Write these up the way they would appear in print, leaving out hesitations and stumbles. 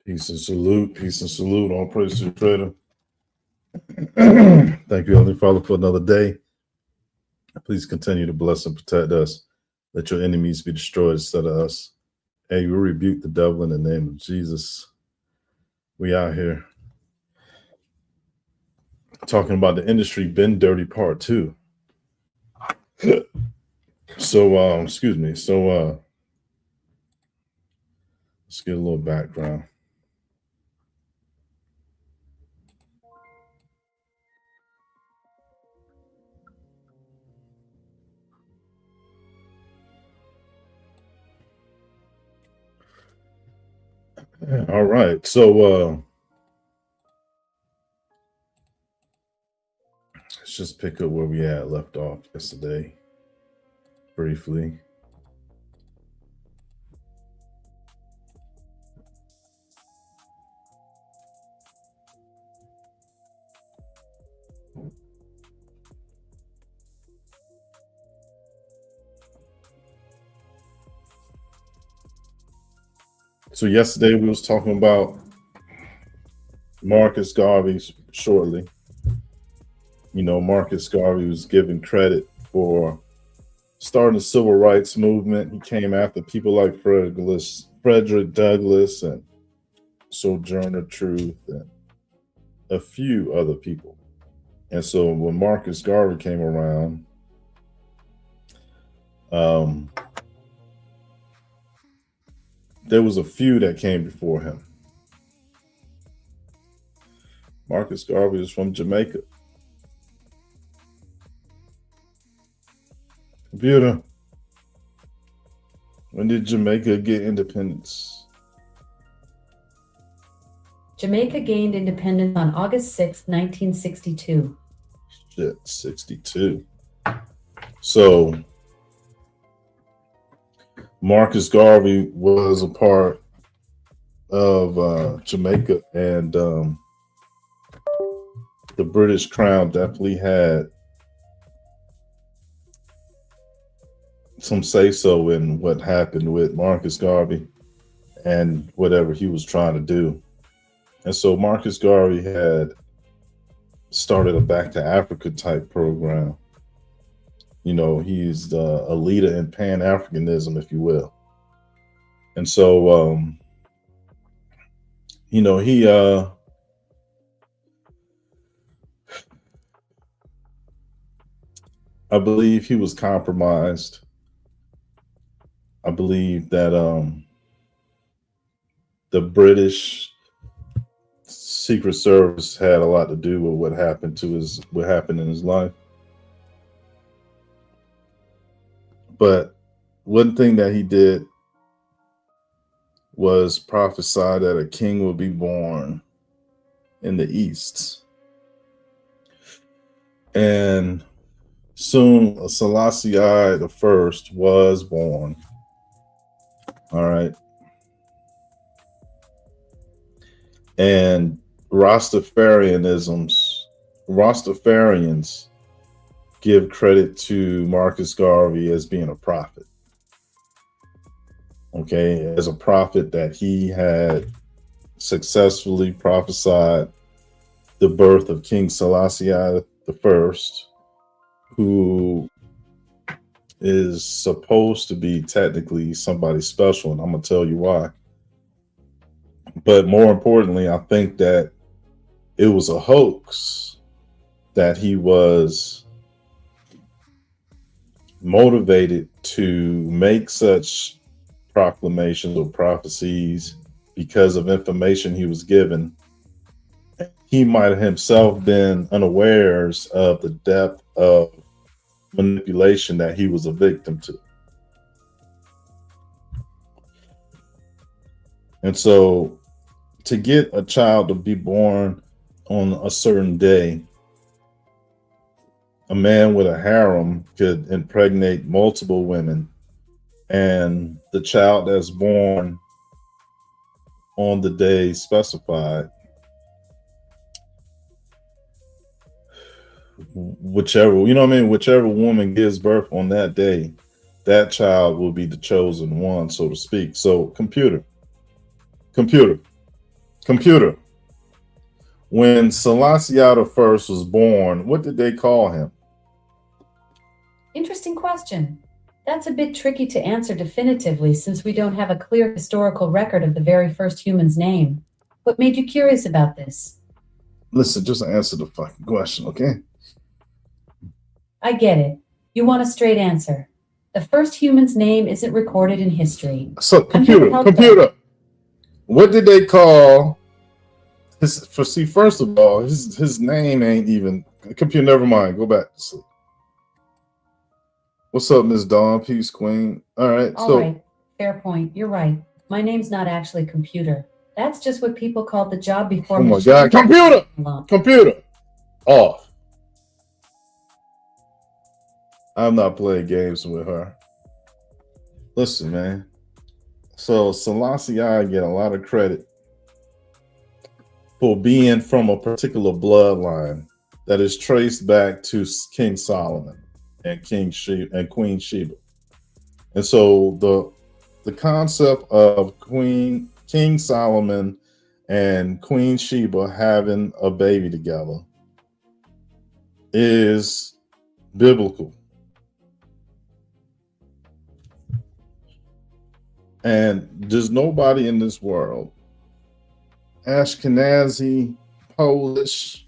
Peace and salute. All praise to the Creator. Thank you, Heavenly Father, for another day. Please continue to bless and protect us. Let your enemies be destroyed instead of us. Hey, we rebuke the devil in the name of Jesus. We out here talking about the industry been dirty part 2. Excuse me. Let's get a little background. All right. Let's just pick up where we had left off yesterday briefly. So yesterday we was talking about Marcus Garvey shortly. You know, Marcus Garvey was given credit for starting the civil rights movement. He came after people like Frederick Douglass and Sojourner Truth and a few other people. And so when Marcus Garvey came around, there was a few that came before him. Marcus Garvey was from Jamaica. Computer, when did Jamaica get independence? Jamaica gained independence on August 6, 1962. Shit, 62. So Marcus Garvey was a part of Jamaica, and the British Crown definitely had some say-so in what happened with Marcus Garvey and whatever he was trying to do. And so Marcus Garvey had started a Back to Africa type program. You know, he's a leader in Pan-Africanism, if you will. And so, you know, he I believe he was compromised. I believe that the British Secret Service had a lot to do with what happened in his life. But one thing that he did was prophesy that a king will be born in the East. And soon Selassie I was born. All right. And Rastafarians give credit to Marcus Garvey as being a prophet. Okay, as a prophet that he had successfully prophesied the birth of King Selassie I, who is supposed to be technically somebody special, and I'm gonna tell you why. But more importantly, I think that it was a hoax, that he was motivated to make such proclamations or prophecies because of information he was given. He might have himself been unawares of the depth of manipulation that he was a victim to. And so to get a child to be born on a certain day, a man with a harem could impregnate multiple women, and the child that's born on the day specified, whichever woman gives birth on that day, that child will be the chosen one, so to speak. So computer, Computer. When Selassie I was born, what did they call him? Interesting question. That's a bit tricky to answer definitively since we don't have a clear historical record of the very first human's name. What made you curious about this? Listen, just answer the fucking question, okay? I get it. You want a straight answer. The first human's name isn't recorded in history. So, I'm here to computer, help computer. What did they call his? First of all, his name ain't even computer. Never mind. Go back to sleep. What's up, Miss Dawn? Peace, Queen. All right. All right. Fair point. You're right. My name's not actually Computer. That's just what people called the job before. Oh my God! Computer, computer, off. I'm not playing games with her. Listen, man. So Selassie I get a lot of credit for being from a particular bloodline that is traced back to King Solomon and Queen Sheba. And so the concept of King Solomon and Queen Sheba having a baby together is biblical. And there's nobody in this world, Ashkenazi, Polish,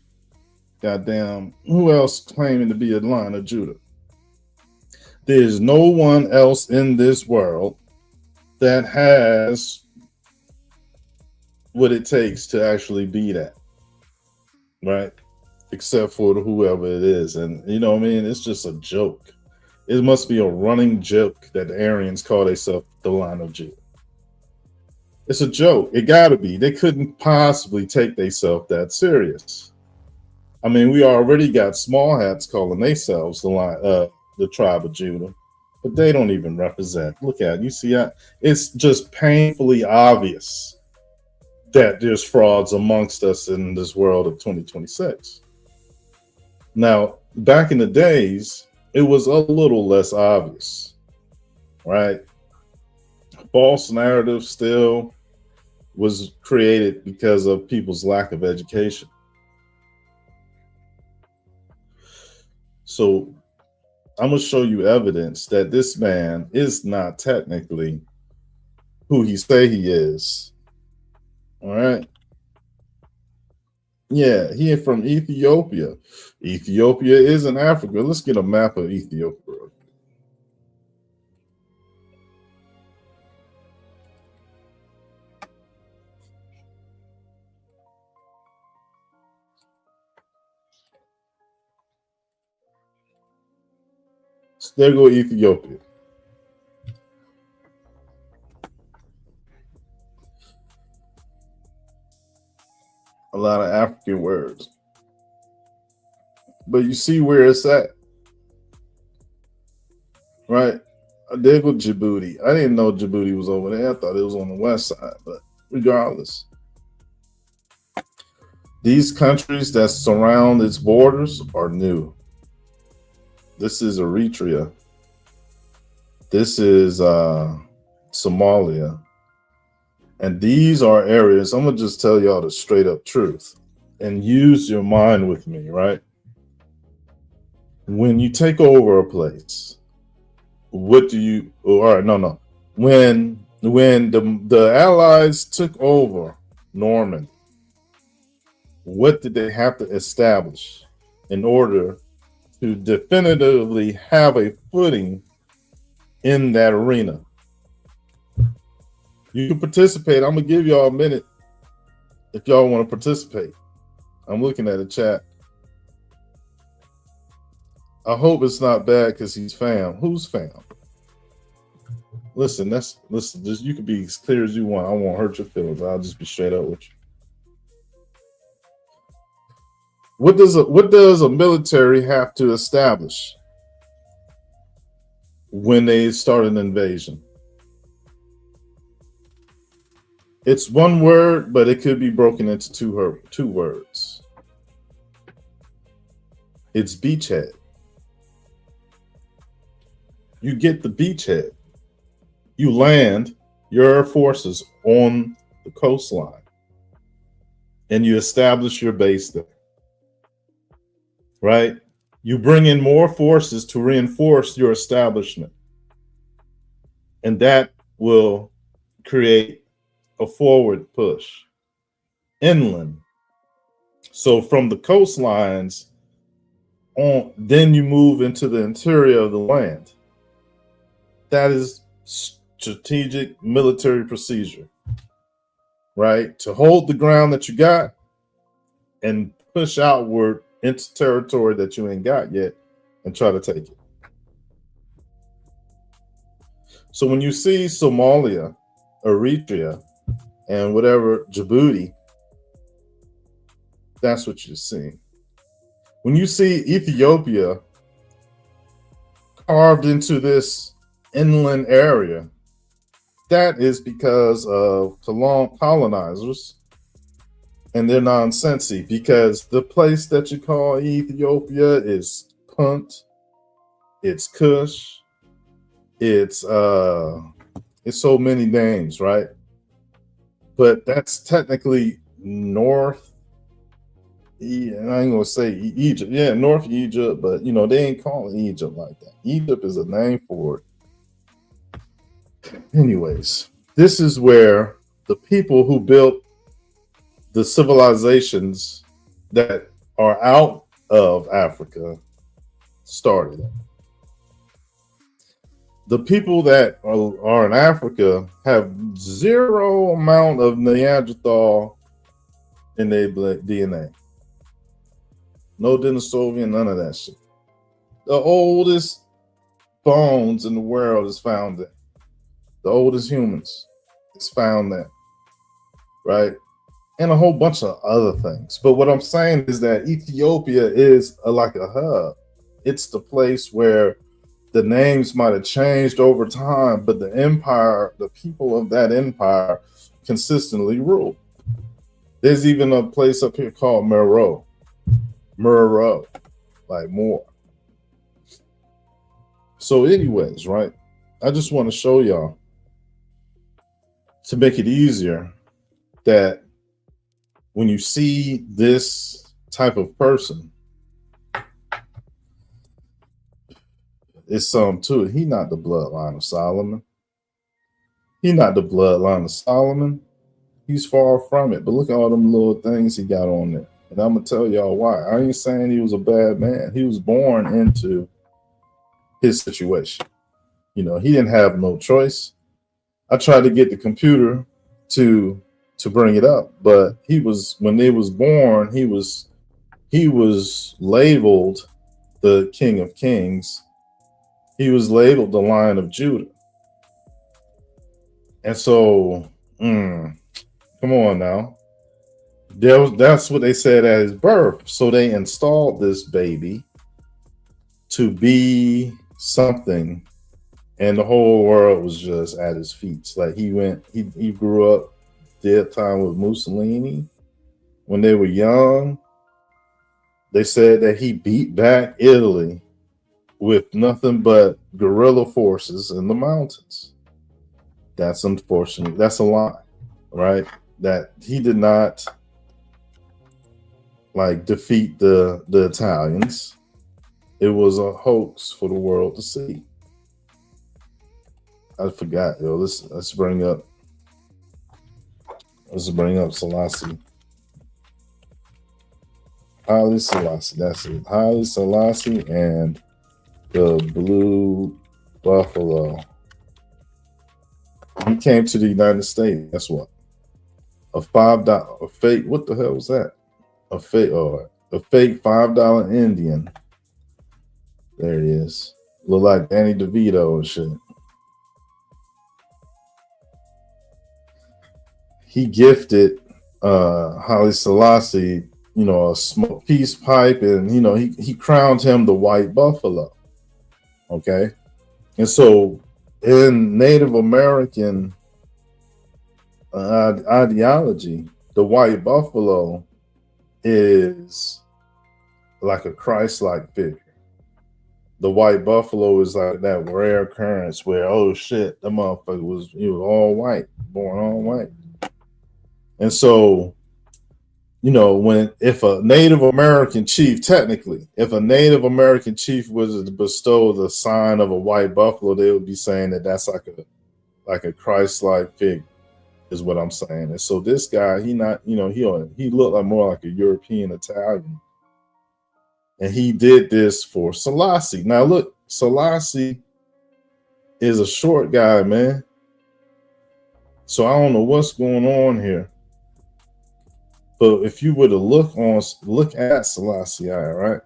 goddamn, who else claiming to be a line of Judah? There's no one else in this world that has what it takes to actually be that, right? Except for whoever it is. And you know what I mean? It's just a joke. It must be a running joke that the Aryans call themselves the line of Judah. It's a joke. It gotta be. They couldn't possibly take themselves that serious. I mean, we already got small hats calling themselves the tribe of Judah, but they don't even represent. Look at it. You see, it's just painfully obvious that there's frauds amongst us in this world of 2026. Now, back in the days, it was a little less obvious, right? False narrative still was created because of people's lack of education. So I'm going to show you evidence that this man is not technically who he say he is. All right. Yeah, he is from Ethiopia. Ethiopia is in Africa. Let's get a map of Ethiopia. There go Ethiopia. A lot of African words. But you see where it's at. Right? There go Djibouti. I didn't know Djibouti was over there. I thought it was on the west side. But regardless, these countries that surround its borders are new. This is Eritrea. This is Somalia. And these are areas, I'm going to just tell y'all the straight up truth and use your mind with me, right? When you take over a place, what do you, all right, no. When the Allies took over Normandy, what did they have to establish in order to definitively have a footing in that arena? You can participate. I'm going to give y'all a minute if y'all want to participate. I'm looking at the chat. I hope it's not bad because he's fam. Who's fam? Listen, just you can be as clear as you want. I won't hurt your feelings. I'll just be straight up with you. What does a military have to establish when they start an invasion? It's one word, but it could be broken into two words. It's beachhead. You get the beachhead. You land your forces on the coastline. and you establish your base there, right? You bring in more forces to reinforce your establishment, and that will create a forward push inland. So from the coastlines on, then you move into the interior of the land. That is strategic military procedure, right? To hold the ground that you got and push outward into territory that you ain't got yet and try to take it. So when you see Somalia, Eritrea, and whatever, Djibouti, that's what you're seeing. When you see Ethiopia carved into this inland area, that is because of colonizers and they're nonsensy, because the place that you call Ethiopia is Punt, it's Kush, it's so many names, right? But that's technically North. I ain't gonna say Egypt. Yeah, North Egypt, but you know, they ain't calling Egypt like that. Egypt is a name for it. Anyways, this is where the people who built the civilizations that are out of Africa started. The people that are in Africa have zero amount of Neanderthal in their DNA. No Denisovian, none of that shit. The oldest bones in the world is found there. The oldest humans is found there, right? And a whole bunch of other things. But what I'm saying is that Ethiopia is like a hub. It's the place where the names might have changed over time, but the empire, the people of that empire consistently rule. There's even a place up here called Muro, like more. So anyways, right, I just want to show y'all, to make it easier, that when you see this type of person, it's something to it. He not the bloodline of Solomon. He not the bloodline of Solomon. He's far from it. But look at all them little things he got on there. And I'm going to tell y'all why. I ain't saying he was a bad man. He was born into his situation. You know, he didn't have no choice. I tried to get the computer to bring it up, but he was, when they was born, he was labeled the King of Kings. He was labeled the Lion of Judah. And so, come on now. That's what they said at his birth. So they installed this baby to be something, and the whole world was just at his feet. Like he grew up, did time with Mussolini. When they were young, they said that he beat back Italy with nothing but guerrilla forces in the mountains. That's unfortunate. That's a lie, right? That he did not like defeat the Italians. It was a hoax for the world to see. I forgot, yo. Let's bring up Selassie. Haile Selassie, that's it. Haile Selassie and the Blue Buffalo. He came to the United States. Guess what? A fake. What the hell was that? A fake $5 Indian. There it is. Look like Danny DeVito and shit. He gifted Haile Selassie, you know, a smoke peace pipe, and you know, he crowned him the White Buffalo. Okay, and so in Native American ideology, the White Buffalo is like a Christ-like figure. The White Buffalo is like that rare occurrence where, oh shit, the motherfucker was all white, born all white. And so when if a Native American chief, technically, if a Native American chief was to bestow the sign of a white buffalo, they would be saying that that's like a Christ-like figure, is what I'm saying. And so this guy, he not, he looked like more like a European Italian, and he did this for Selassie. Now look, Selassie is a short guy, man. So I don't know what's going on here. But if you were to look at Selassie, right,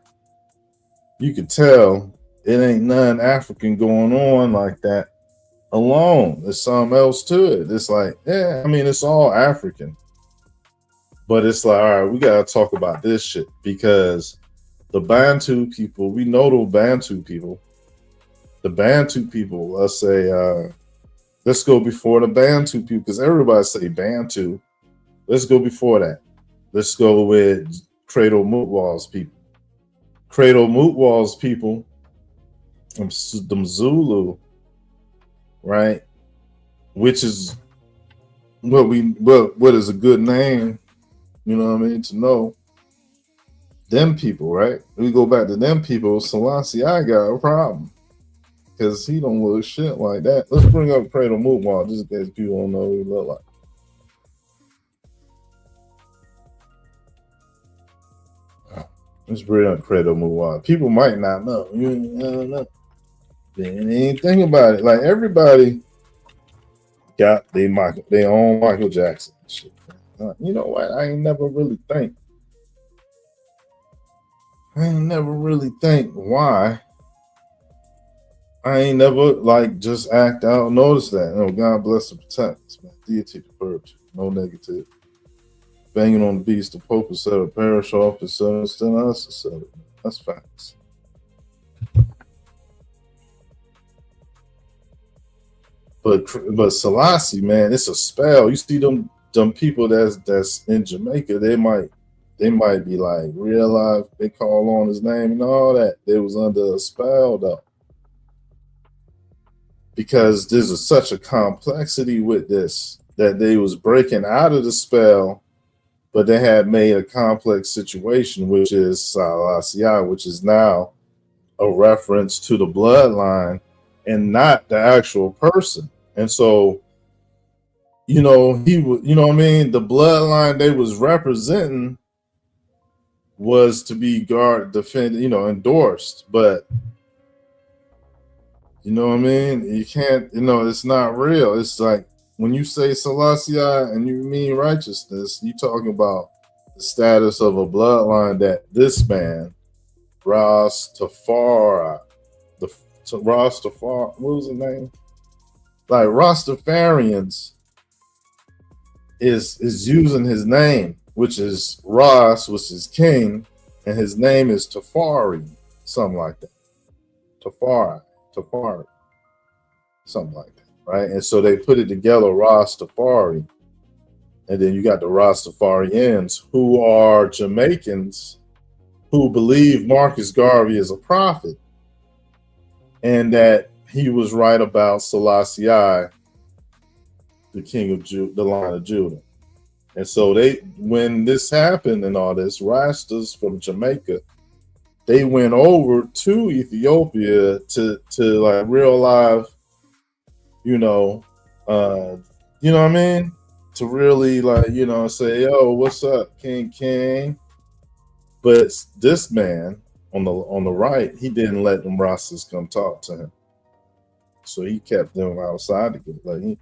you could tell it ain't none African going on like that alone. There's something else to it. It's like, yeah, I mean, it's all African. But it's like, all right, we got to talk about this shit, because the Bantu people, we know the Bantu people. The Bantu people, let's say, let's go before the Bantu people, because everybody say Bantu. Let's go before that. Let's go with Credo Mutwal's people. Credo Mutwal's people, them Zulu, right? Which is what is a good name, you know what I mean, to know. Them people, right? We go back to them people. Selassie, I got a problem, because he don't look shit like that. Let's bring up Credo Mutwal just in case people don't know what he look like. Let's bring up Credo Mutwal. People might not know. You don't know. They ain't think about it. Like, everybody got their own Michael Jackson shit. You know what? I ain't never really think why. I ain't never just act out. Notice that. God bless and protect us, man. Deity preferred. No negative. Banging on the beast, the Pope has said a parish officer, still us said it. That's facts. But Selassie, man, it's a spell. You see them people that's in Jamaica, they might be like, realize they call on his name and all that. They was under a spell though. Because there's such a complexity with this that they was breaking out of the spell, but they had made a complex situation, which is Selassie, which is now a reference to the bloodline and not the actual person. And so, he would, what I mean? The bloodline they was representing was to be defended, endorsed. But, you know what I mean? You can't, it's not real. It's like, when you say Selassie and you mean righteousness, you talking about the status of a bloodline that this man, Rastafari, what was his name? Like, Rastafarians is using his name, which is Ras, which is king, and his name is Tafari, something like that. Tafari, something like that. Right, and so they put it together, Rastafari, and then you got the Rastafarians, who are Jamaicans who believe Marcus Garvey is a prophet, and that he was right about Selassie, the king of the line of Judah. And so when this happened and all this, Rastas from Jamaica, they went over to Ethiopia to like real live. You know what I mean? To really say, yo, what's up, King? But this man on the right, he didn't let them Rastas come talk to him. So he kept them outside the gate. Like he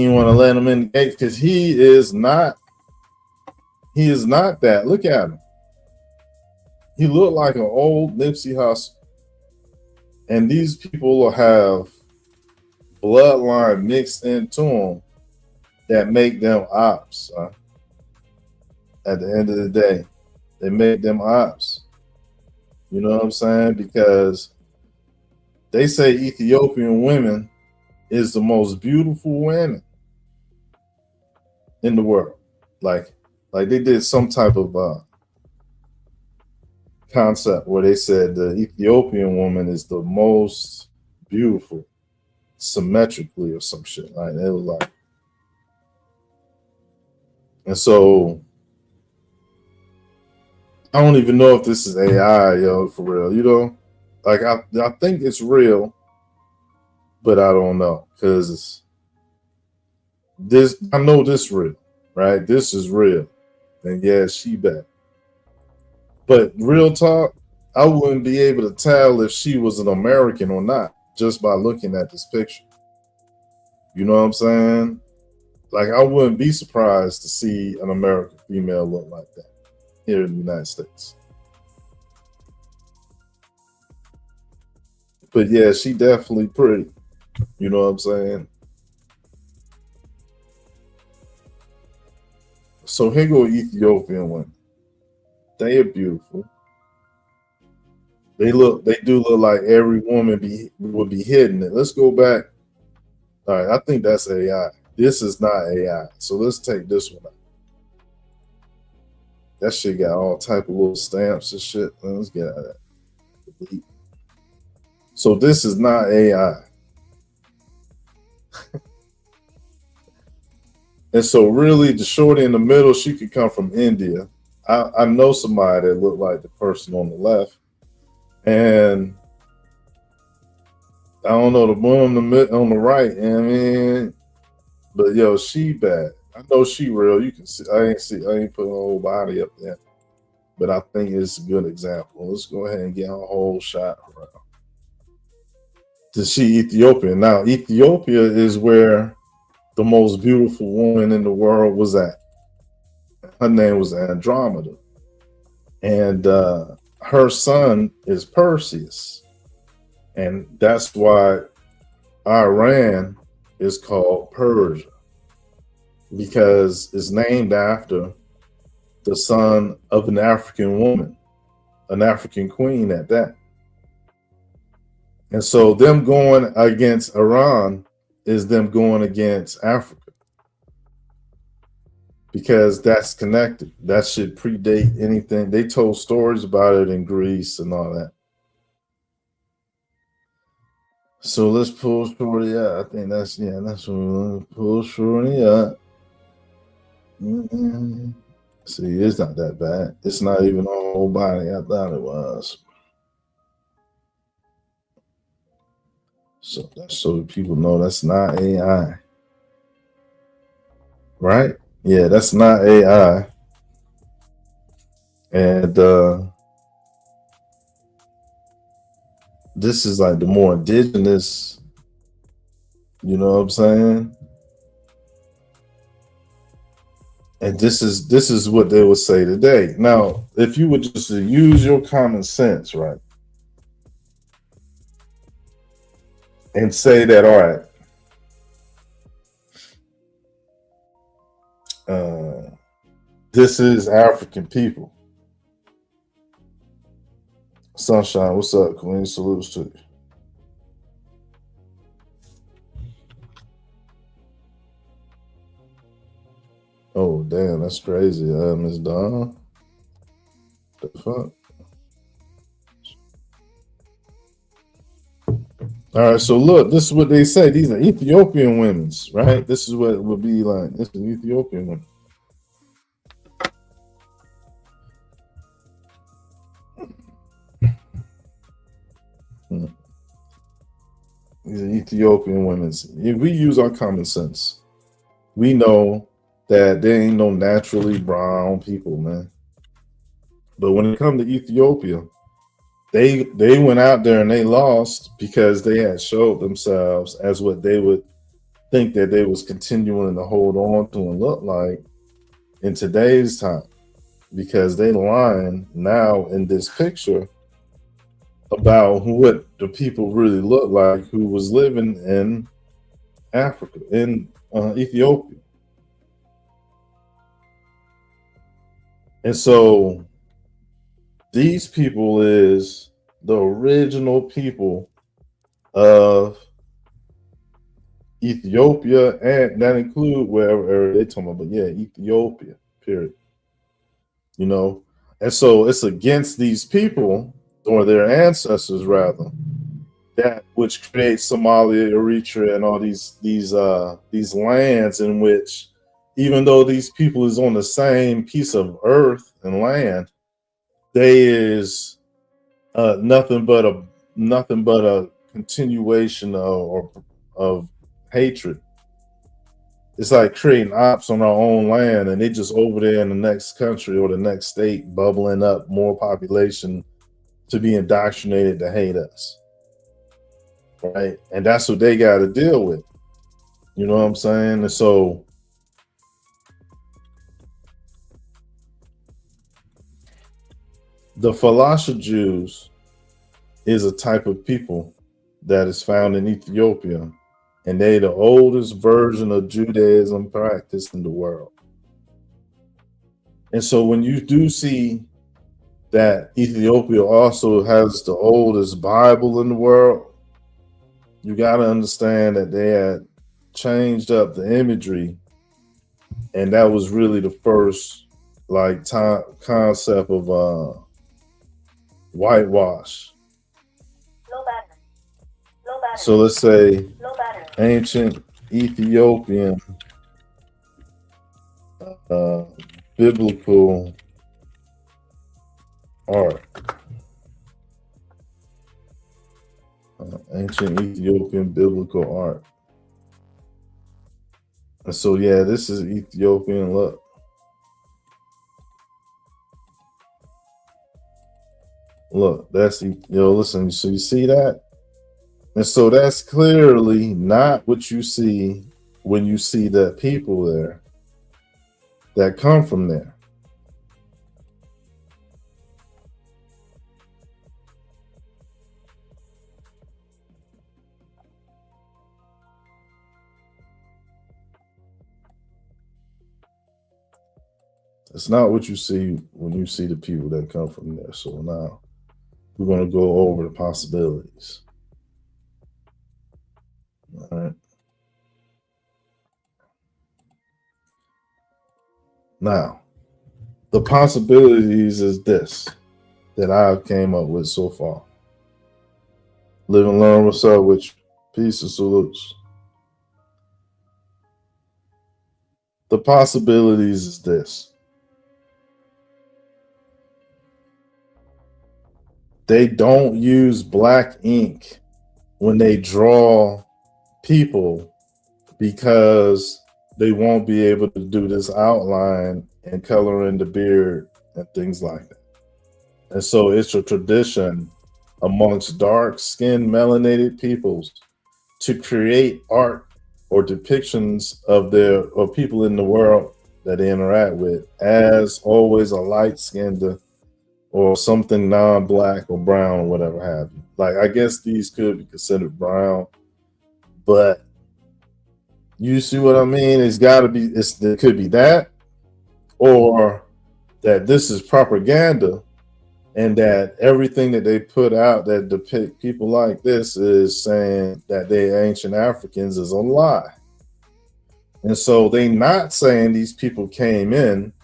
didn't want to let them in the gate, because he is not that. Look at him. He looked like an old Nipsey Hussle. And these people have bloodline mixed into them that make them ops. At the end of the day, they make them ops. You know what I'm saying? Because they say Ethiopian women is the most beautiful women in the world. Like they did some type of concept where they said the Ethiopian woman is the most beautiful symmetrically or some shit. Like it was like, and so I don't even know if this is AI, yo, for real. You know, like I think it's real, but I don't know because this I know this real, right? This is real, and yeah, she bad. But real talk, I wouldn't be able to tell if she was an American or not just by looking at this picture. You know what I'm saying? Like I wouldn't be surprised to see an American female look like that here in the United States. But yeah, she definitely pretty. You know what I'm saying? So here go Ethiopian women. They are beautiful. They do look like every woman would be hitting it. Let's go back. All right, I think that's AI. This is not AI. So let's take this one out. That shit got all type of little stamps and shit. Let's get out of that. So this is not AI. And so really the shorty in the middle, she could come from India. I know somebody that looked like the person on the left. And I don't know the woman on the right, you know what I mean? But yo, she bad. I know she real. You can see I ain't putting a whole body up there. But I think it's a good example. Let's go ahead and get a whole shot around. To see Ethiopia. Now, Ethiopia is where the most beautiful woman in the world was at. Her name was Andromeda. And her son is Perseus. And that's why Iran is called Persia, because it's named after the son of an African woman, an African queen at that. And so them going against Iran is them going against Africa, because that's connected. That should predate anything. They told stories about it in Greece and all that. So let's pull Shorty out. I think that's what we're gonna pull Shorty out. See, it's not that bad. It's not even a whole body. I thought it was. So that's so people know that's not AI. Right? Yeah, that's not AI. And this is like the more indigenous, you know what I'm saying? And this is what they would say today. Now, if you would just use your common sense, right? And say that, all right, this is African people. Sunshine, what's up, Queen? Salutes to you. Oh, damn, that's crazy, Miss Dawn. The fuck? All right, so look, this is what they say. These are Ethiopian women's, right? This is what it would be like. This is Ethiopian women. These are Ethiopian women's. If we use our common sense, we know that there ain't no naturally brown people, man. But when it comes to Ethiopia, they went out there and they lost because they had showed themselves as what they would think that they was continuing to hold on to and look like in today's time, because they lying now in this picture about what the people really look like who was living in Africa, in Ethiopia. And so these people is the original people of Ethiopia, and that include wherever they talking about, but yeah, Ethiopia, period. You know, and so it's against these people, or their ancestors rather, that which creates Somalia, Eritrea, and all these lands in which, even though these people is on the same piece of earth and land, there is nothing but a continuation of hatred. It's like creating ops on our own land, and they just over there in the next country or the next state bubbling up more population to be indoctrinated to hate us, right? And that's what they got to deal with. You know what I'm saying? And so the Falasha Jews is a type of people that is found in Ethiopia, and they the oldest version of Judaism practiced in the world. And so when you do see that Ethiopia also has the oldest Bible in the world, you got to understand that they had changed up the imagery, and that was really the first like concept of whitewash. So let's say ancient Ethiopian biblical art. Ancient Ethiopian biblical art. And so yeah, this is Ethiopian. Look. Look, that's listen, so you see that? And so that's clearly not what you see when you see the people there that come from there. It's not what you see when you see the people that come from there. So now we're going to go over the possibilities. All right. Now, the possibilities is this that I've came up with so far. Live and learn. What's up with you? Peace and salutes. The possibilities is this. They don't use black ink when they draw people because they won't be able to do this outline and color in the beard and things like that. And so it's a tradition amongst dark-skinned melanated peoples to create art or depictions of people in the world that they interact with as always a light-skinned or something non-black or brown or whatever have you. Like, I guess these could be considered brown, but you see what I mean? It's got to be, it could be that, or that this is propaganda, and that everything that they put out that depict people like this is saying that they're ancient Africans is a lie. And so they not saying these people came in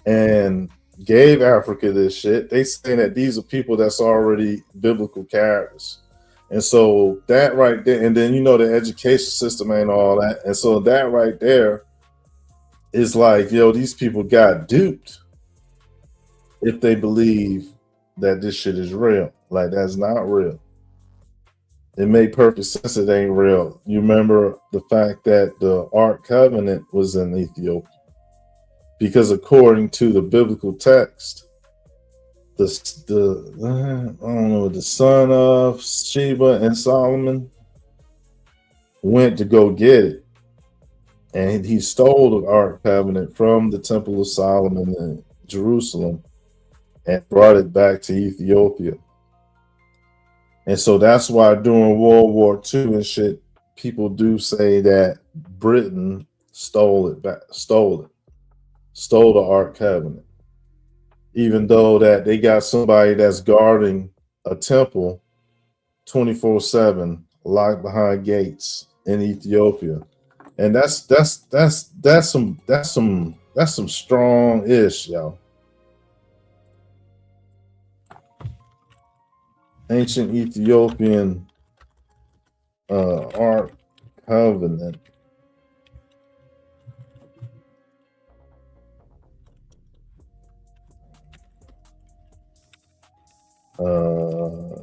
and gave Africa this shit. They saying that these are people that's already biblical characters. And so that right there, and then the education system ain't all that. And so that right there is like, these people got duped if they believe that this shit is real. Like, that's not real. It made perfect sense it ain't real. You remember the fact that the Ark Covenant was in Ethiopia. Because according to the biblical text, the son of Sheba and Solomon went to go get it, and he stole the Ark Covenant from the Temple of Solomon in Jerusalem and brought it back to Ethiopia. And so that's why during World War II and shit, people do say that Britain stole the Ark Covenant, even though that they got somebody that's guarding a temple 24/7, locked behind gates in Ethiopia, and that's some strong ish, yo. Ancient Ethiopian Ark Covenant.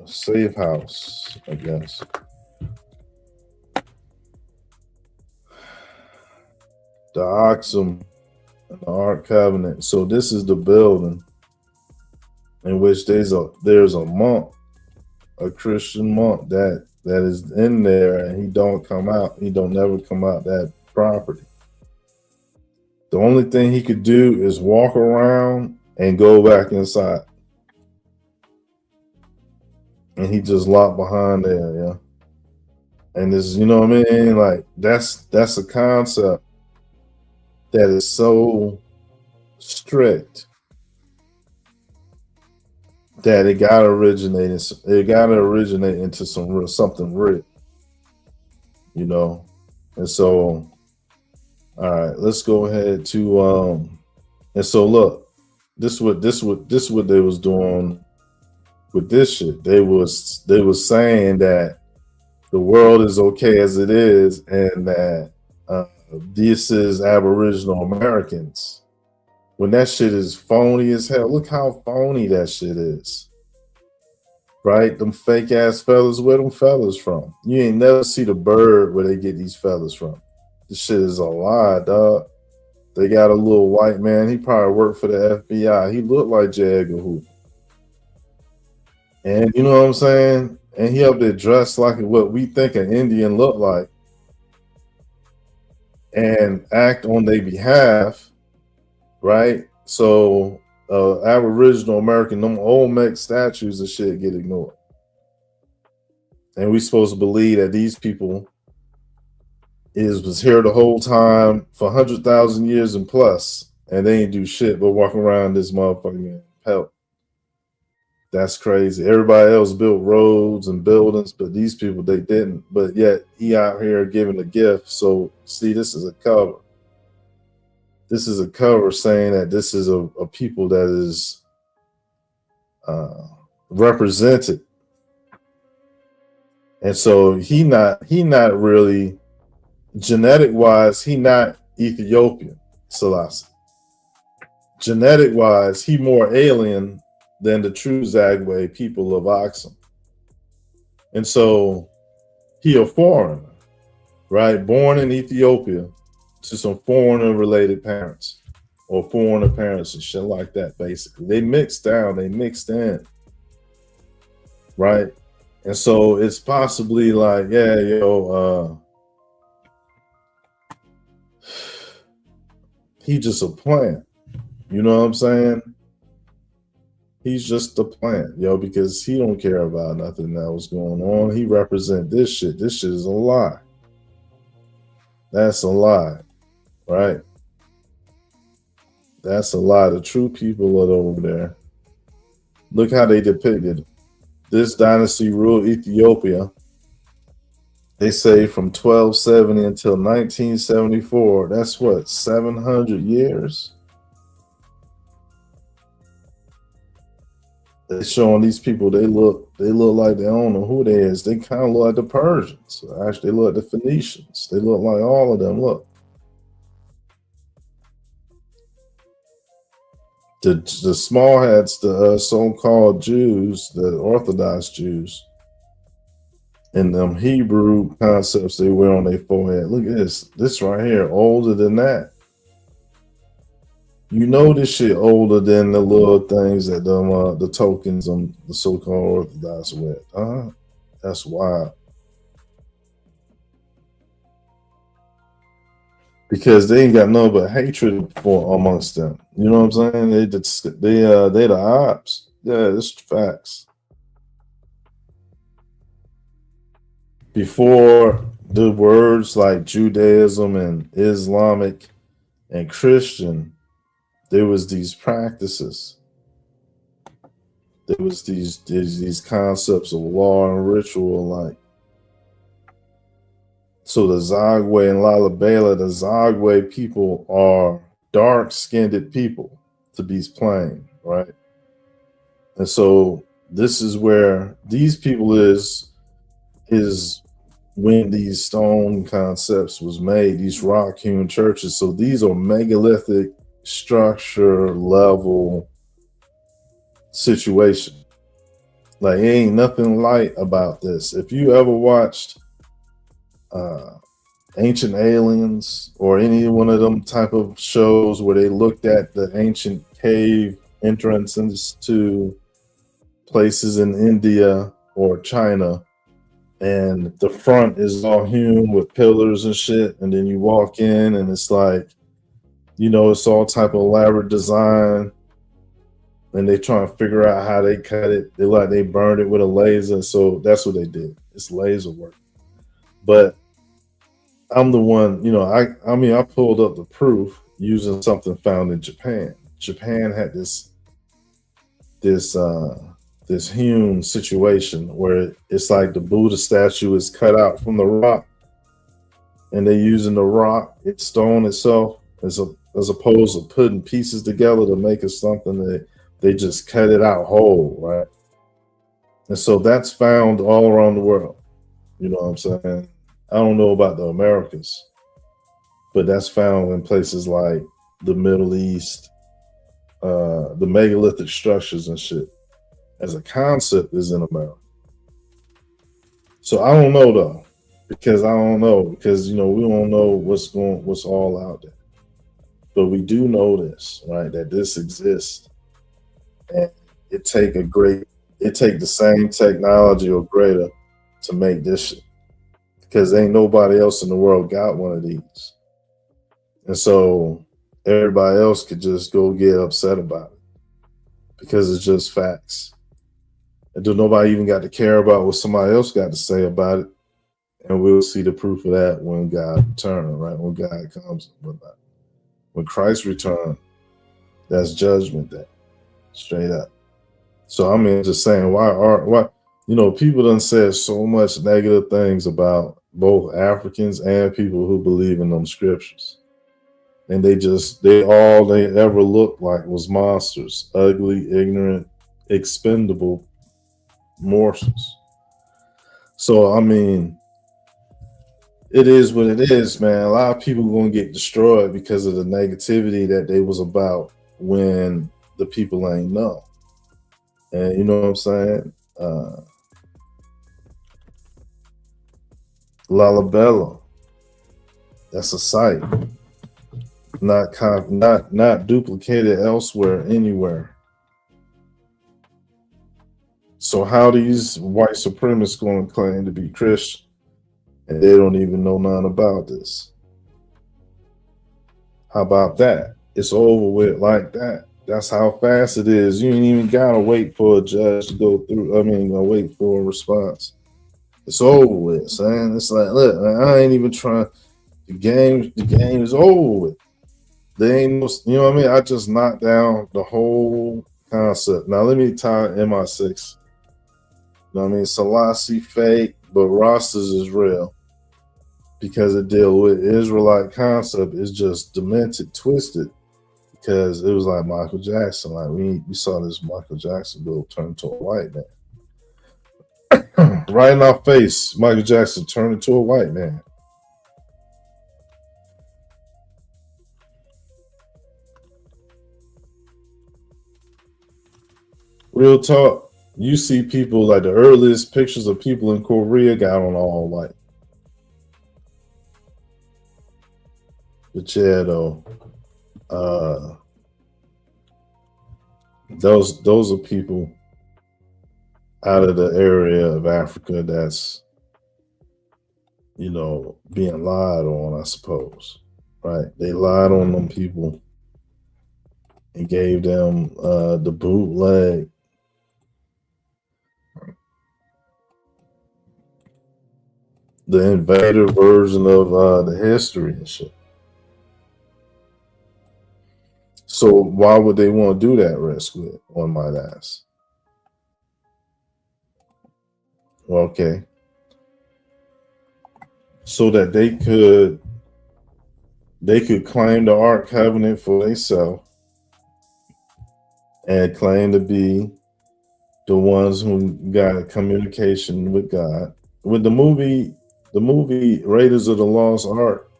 Safe house, I guess. The Oxum and the Ark Covenant. So this is the building in which there's a monk, a Christian monk that is in there, and he don't come out. He don't never come out that property. The only thing he could do is walk around and go back inside. And he just locked behind there, yeah. And this, you know what I mean? Like that's a concept that is so strict that it gotta originate into something real, you know. And so, all right, let's go ahead to and so look, this what they was doing with this shit. They was saying that the world is okay as it is, and that this is Aboriginal Americans. When that shit is phony as hell. Look how phony that shit is. Right? Them fake ass fellas, where them fellas from? You ain't never see the bird where they get these fellas from. This shit is a lie, dog. They got a little white man. He probably worked for the FBI. He looked like J. Edgar Hoover. And you know what I'm saying? And he up there dressed like what we think an Indian look like, and act on their behalf, right? So Aboriginal American, them old Olmec statues and shit get ignored. And we supposed to believe that these people was here the whole time for 100,000 years and plus, and they ain't do shit but walk around this motherfucking pelt. That's crazy. Everybody else built roads and buildings, but these people, they didn't. But yet he out here giving a gift. So see, this is a cover. This is a cover saying that this is a people that is represented. And so he not really, genetic wise, he not Ethiopian, Selassie. Genetic wise, he more alien than the true Zagwe people of Oxum. And so he a foreigner, right? Born in Ethiopia to some foreigner related parents or foreigner parents and shit like that, basically. They mixed in, right? And so it's possibly like, yeah, he just a plant. You know what I'm saying? He's just a plant, because he don't care about nothing that was going on. He represent this shit. This shit is a lie. That's a lie, right? That's a lie. The true people are over there. Look how they depicted this dynasty ruled Ethiopia. They say from 1270 until 1974. That's what, 700 years? They're showing these people, they look like they don't know who they is. They kind of look like the Persians. Actually, they look like the Phoenicians. They look like all of them. Look. The small hats, the so-called Jews, the Orthodox Jews, and them Hebrew concepts they wear on their forehead. Look at this. This right here, older than that. You know this shit older than the little things that the tokens on the so-called Orthodox wear. That's wild. Because they ain't got nothing but hatred for amongst them. You know what I'm saying? They the ops. Yeah, it's facts. Before the words like Judaism and Islamic and Christian, there was these practices. There was these concepts of law and ritual, like. So the Zagwe and Lalibela, the Zagwe people are dark-skinned people, to be plain, right? And so this is where these people is when these stone concepts was made, these rock-hewn churches. So these are megalithic structure level situation. Like, ain't nothing light about this. If you ever watched uh, Ancient Aliens or any one of them type of shows where they looked at the ancient cave entrances to places in India or China, and the front is all hewn with pillars and shit, and then you walk in and it's like, it's all type of elaborate design, and they try to figure out how they cut it. They burned it with a laser, so that's what they did. It's laser work. But I'm the one, I mean, I pulled up the proof using something found in Japan. Japan had this this hewn situation where it's like the Buddha statue is cut out from the rock, and they're using the rock, its stone itself, as opposed to putting pieces together to make it something that they just cut it out whole, right? And so that's found all around the world. You know what I'm saying? I don't know about the Americas, but that's found in places like the Middle East, the megalithic structures and shit. As a concept is in America. So I don't know though, because we don't know what's all out there. But we do know this, right? That this exists, and it take the same technology or greater to make this shit, because ain't nobody else in the world got one of these, and so everybody else could just go get upset about it because it's just facts. And do nobody even got to care about what somebody else got to say about it, and we'll see the proof of that when God returns, right? When God comes and whatnot. When Christ returns, that's judgment day, straight up. So I mean, just saying, why people done said so much negative things about both Africans and people who believe in them scriptures, and they ever looked like was monsters, ugly, ignorant, expendable morsels. So I mean, it is what it is, man. A lot of people are gonna get destroyed because of the negativity that they was about when the people ain't know. And you know what I'm saying? Lalabella, that's a site, not duplicated elsewhere, anywhere. So how these white supremacists going to claim to be Christian, and they don't even know nothing about this? How about that? It's over with like that. That's how fast it is. You ain't even gotta wait for a judge to go through. I mean, wait for a response. It's over with, son. It's like, look, I ain't even trying. The game is over with. They ain't no, you know what I mean? I just knocked down the whole concept. Now let me tie MI6. You know what I mean? Selassie fake, but Rastas is real, because it deal with Israelite concept is just demented, twisted, because it was like Michael Jackson. Like we saw this Michael Jackson bill turn into a white man. Right in our face, Michael Jackson turned into a white man. Real talk. You see people, like the earliest pictures of people in Korea got on all white. But yeah, though, those are people out of the area of Africa that's, being lied on, I suppose. Right? They lied on them people and gave them the bootleg. The invader version of the history and shit. So why would they want to do that risk with, one might ask? Well, okay. So that they could claim the Ark Covenant for themselves and claim to be the ones who got a communication with God. With the movie Raiders of the Lost Ark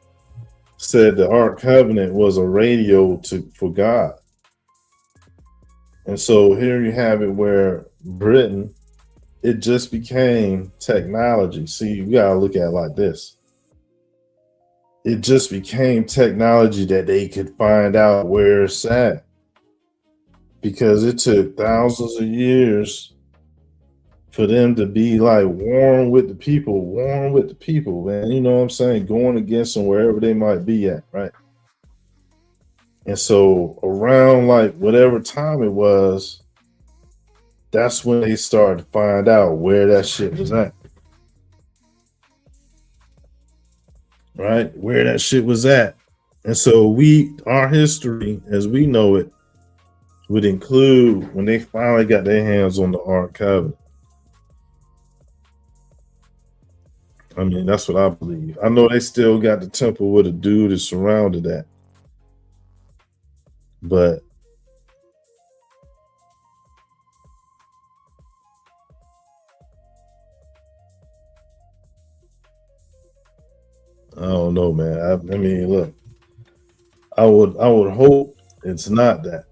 said the Ark Covenant was a radio for God. And so here you have it where Britain it just became technology. See, you gotta look at it like this. It just became technology that they could find out where it's at, because it took thousands of years for them to be like warm with the people, man. You know what I'm saying? Going against them wherever they might be at, right? And so around like whatever time it was, that's when they started to find out where that shit was at. Right? Where that shit was at. And so our history as we know it would include when they finally got their hands on the Ark Covenant. I mean, that's what I believe. I know they still got the temple where the dude is surrounded that. But I don't know, man. I mean, look, I would hope it's not that.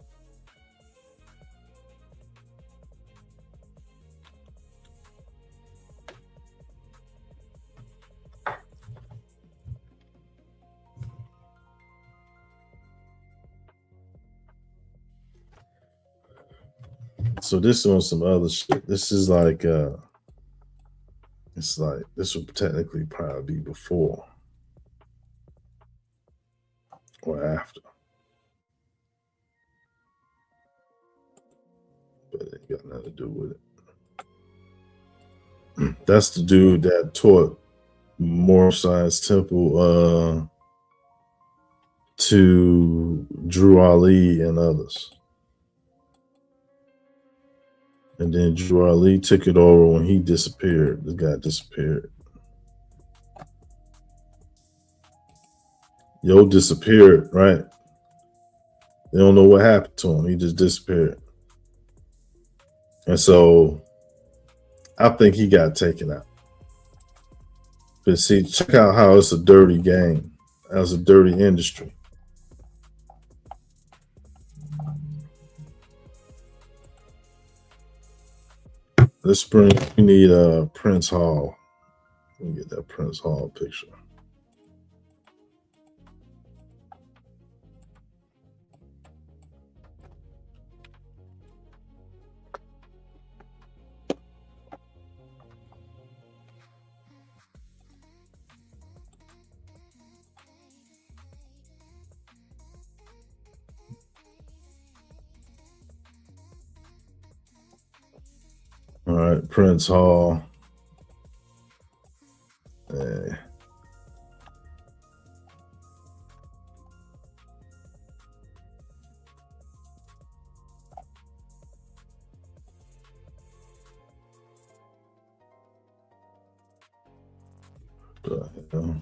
So this on some other shit. This is like it's like this would technically probably be before or after. But it ain't got nothing to do with it. That's the dude that taught More Science Temple to Drew Ali and others. And then Drew Ali took it over when he disappeared. The guy disappeared. Yo disappeared, right? They don't know what happened to him. He just disappeared. And so I think he got taken out. But see, check out how it's a dirty game. It's a dirty industry. Let's bring, we need Prince Hall. Let me get that Prince Hall picture. All right, Prince Hall. Hey. The hell?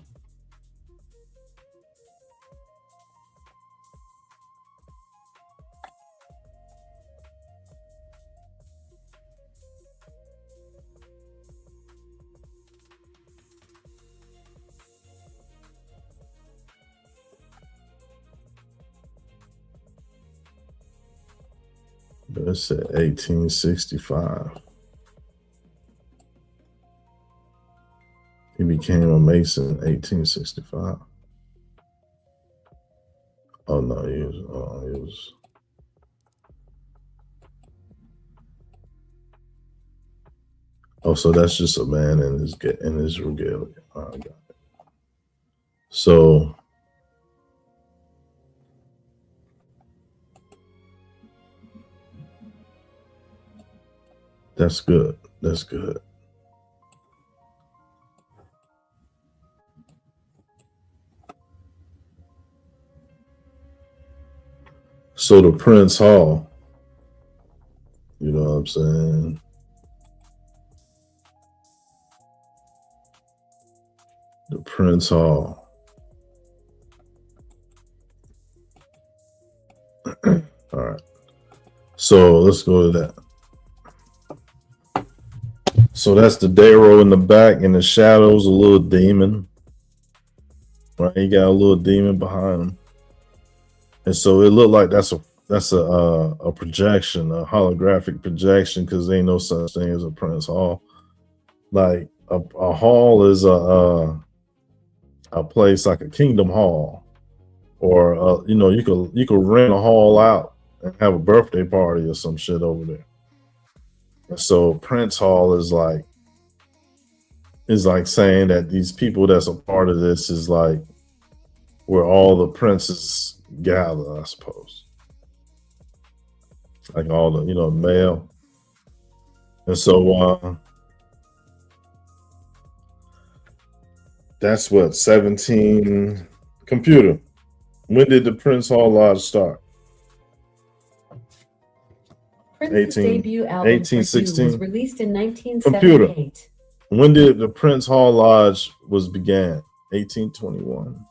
That's at 1865. He became a Mason in 1865. Oh no, he was. Oh, so that's just a man in his regalia. Oh, I got it. So that's good. That's good. So the Prince Hall, you know what I'm saying? The Prince Hall. All right. So let's go to that. So that's the Darrow in the back, in the shadows, a little demon. Right, he got a little demon behind him, and so it looked like that's a projection, a holographic projection, because there ain't no such thing as a Prince Hall. Like a hall is a place like a Kingdom Hall, or you know, you could rent a hall out and have a birthday party or some shit over there. And so Prince Hall is like saying that these people that's a part of this is like where all the princes gather, I suppose. Like all the, you know, male. And so that's what, 17 computer. When did the Prince Hall Lodge start? Prince's debut album 1816 was released in 1978. Computer. When did the Prince Hall Lodge was began? 1821.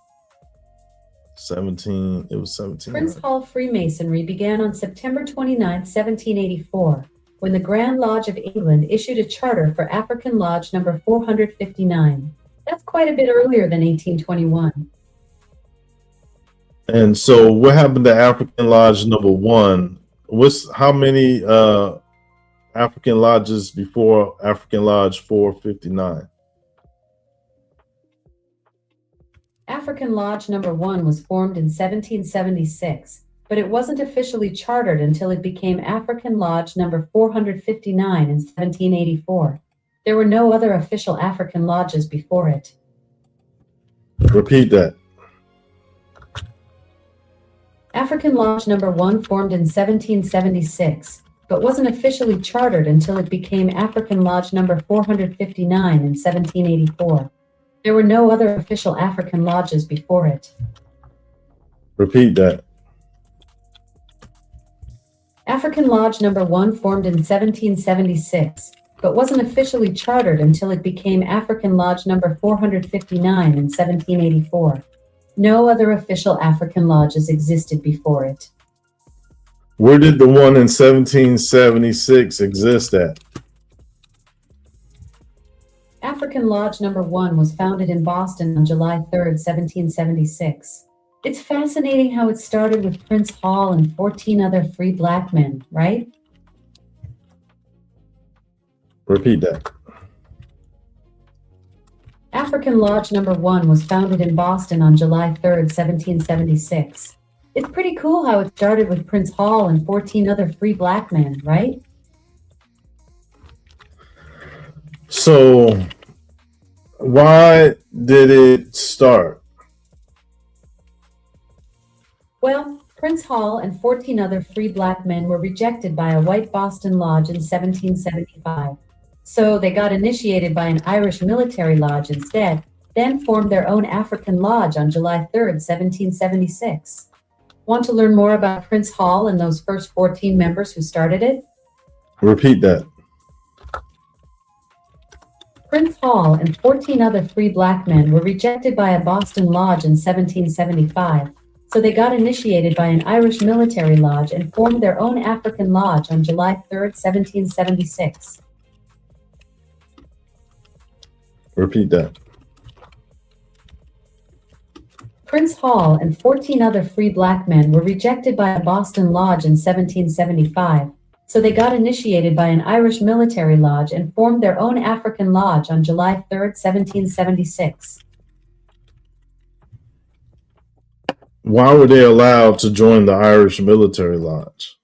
17. It was 17. Prince Hall Freemasonry began on September 29, 1784, when the Grand Lodge of England issued a charter for African Lodge number 459. That's quite a bit earlier than 1821. And so what happened to African Lodge number 1? How many African lodges before African Lodge 459? African Lodge number 1 was formed in 1776, but it wasn't officially chartered until it became African Lodge number 459 in 1784. There were no other official African lodges before it. Repeat that. African Lodge number 1 formed in 1776, but wasn't officially chartered until it became African Lodge number 459 in 1784. There were no other official African lodges before it. Repeat that. African Lodge number 1 formed in 1776, but wasn't officially chartered until it became African Lodge number 459 in 1784. No other official African lodges existed before it. Where did the one in 1776 exist at? African Lodge number 1 was founded in Boston on July 3rd, 1776. It's fascinating how it started with Prince Hall and 14 other free black men, right? Repeat that. African Lodge number 1 was founded in Boston on July 3rd, 1776. It's pretty cool how it started with Prince Hall and 14 other free black men, right? So, why did it start? Well, Prince Hall and 14 other free black men were rejected by a white Boston lodge in 1775. So they got initiated by an Irish military lodge instead, then formed their own African lodge on July 3rd, 1776. Want to learn more about Prince Hall and those first 14 members who started it? Repeat that. Prince Hall and 14 other free black men were rejected by a Boston lodge in 1775, so they got initiated by an Irish military lodge and formed their own African lodge on July 3rd, 1776. Repeat that. Prince Hall and 14 other free black men were rejected by a Boston lodge in 1775, so they got initiated by an Irish military lodge and formed their own African lodge on July 3rd, 1776. Why were they allowed to join the Irish military lodge?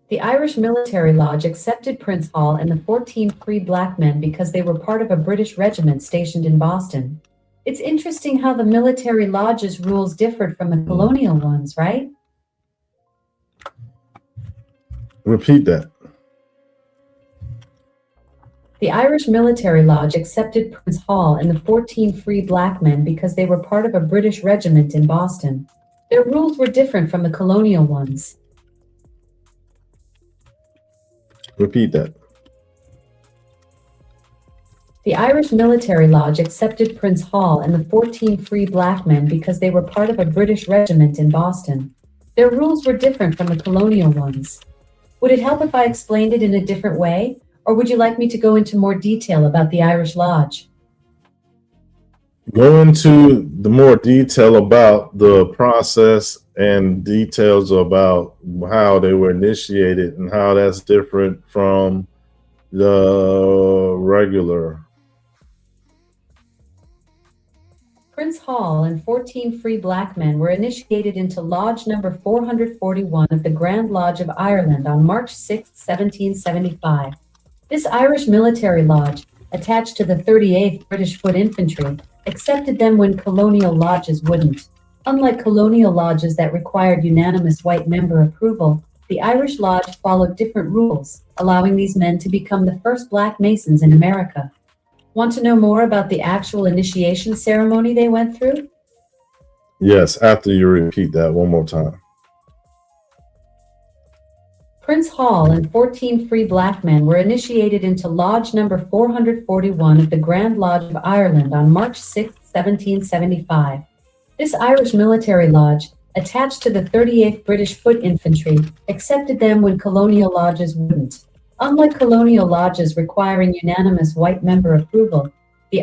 The Irish military lodge accepted Prince Hall and the 14 free black men because they were part of a British regiment stationed in Boston. It's interesting how the military lodge's rules differed from the colonial ones, right? Repeat that. The Irish military lodge accepted Prince Hall and the 14 free black men because they were part of a British regiment in Boston. Their rules were different from the colonial ones. Repeat that. The Irish military lodge accepted Prince Hall and the 14 free black men because they were part of a British regiment in Boston. Their rules were different from the colonial ones. Would it help if I explained it in a different way, or would you like me to go into more detail about the Irish lodge? Go into the more detail about the process and details about how they were initiated and how that's different from the regular. Prince Hall and 14 free black men were initiated into Lodge number 441 of the Grand Lodge of Ireland on March 6, 1775. This Irish military lodge, attached to the 38th British Foot Infantry, accepted them when colonial lodges wouldn't. Unlike colonial lodges that required unanimous white member approval, the Irish Lodge followed different rules, allowing these men to become the first black Masons in America. Want to know more about the actual initiation ceremony they went through? Yes, after you repeat that one more time. Prince Hall and 14 free black men were initiated into Lodge number 441 of the Grand Lodge of Ireland on March 6, 1775. This Irish military lodge, attached to the 38th British Foot Infantry, accepted them when colonial lodges wouldn't. Unlike colonial lodges requiring unanimous white member approval, the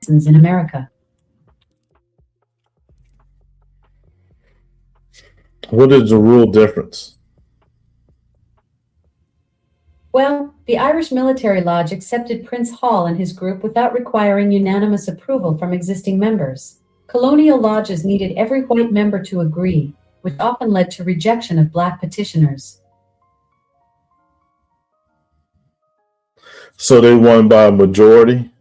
Masons in America. What is the rule difference? Well, the Irish military lodge accepted Prince Hall and his group without requiring unanimous approval from existing members. Colonial lodges needed every white member to agree, which often led to rejection of black petitioners. So they won by a majority?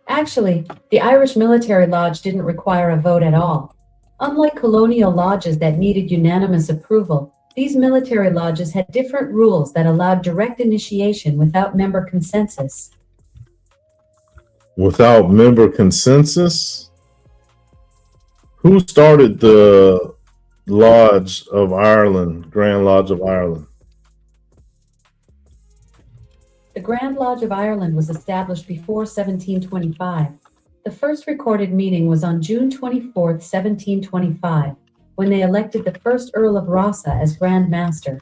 Actually, the Irish military lodge didn't require a vote at all. Unlike colonial lodges that needed unanimous approval, these military lodges had different rules that allowed direct initiation without member consensus. Without member consensus? Who started the Lodge of Ireland, Grand Lodge of Ireland? The Grand Lodge of Ireland was established before 1725. The first recorded meeting was on June 24, 1725, when they elected the first Earl of Rossa as Grand Master.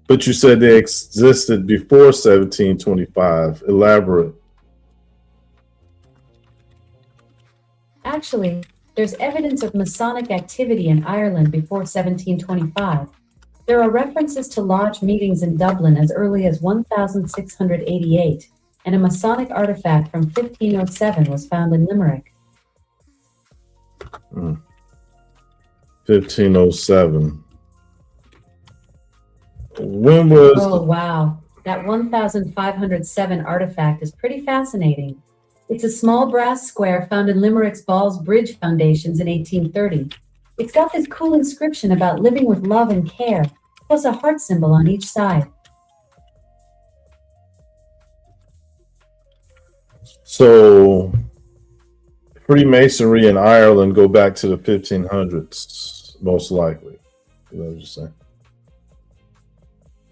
But you said they existed before 1725. Elaborate. Actually, there's evidence of Masonic activity in Ireland before 1725. There are references to lodge meetings in Dublin as early as 1688, and a Masonic artifact from 1507 was found in Limerick. 1507. When was... Oh, wow. That 1507 artifact is pretty fascinating. It's a small brass square found in Limerick's Balls Bridge foundations in 1830. It's got this cool inscription about living with love and care, plus a heart symbol on each side. So Freemasonry in Ireland go back to the 1500s, most likely. You know what I'm saying?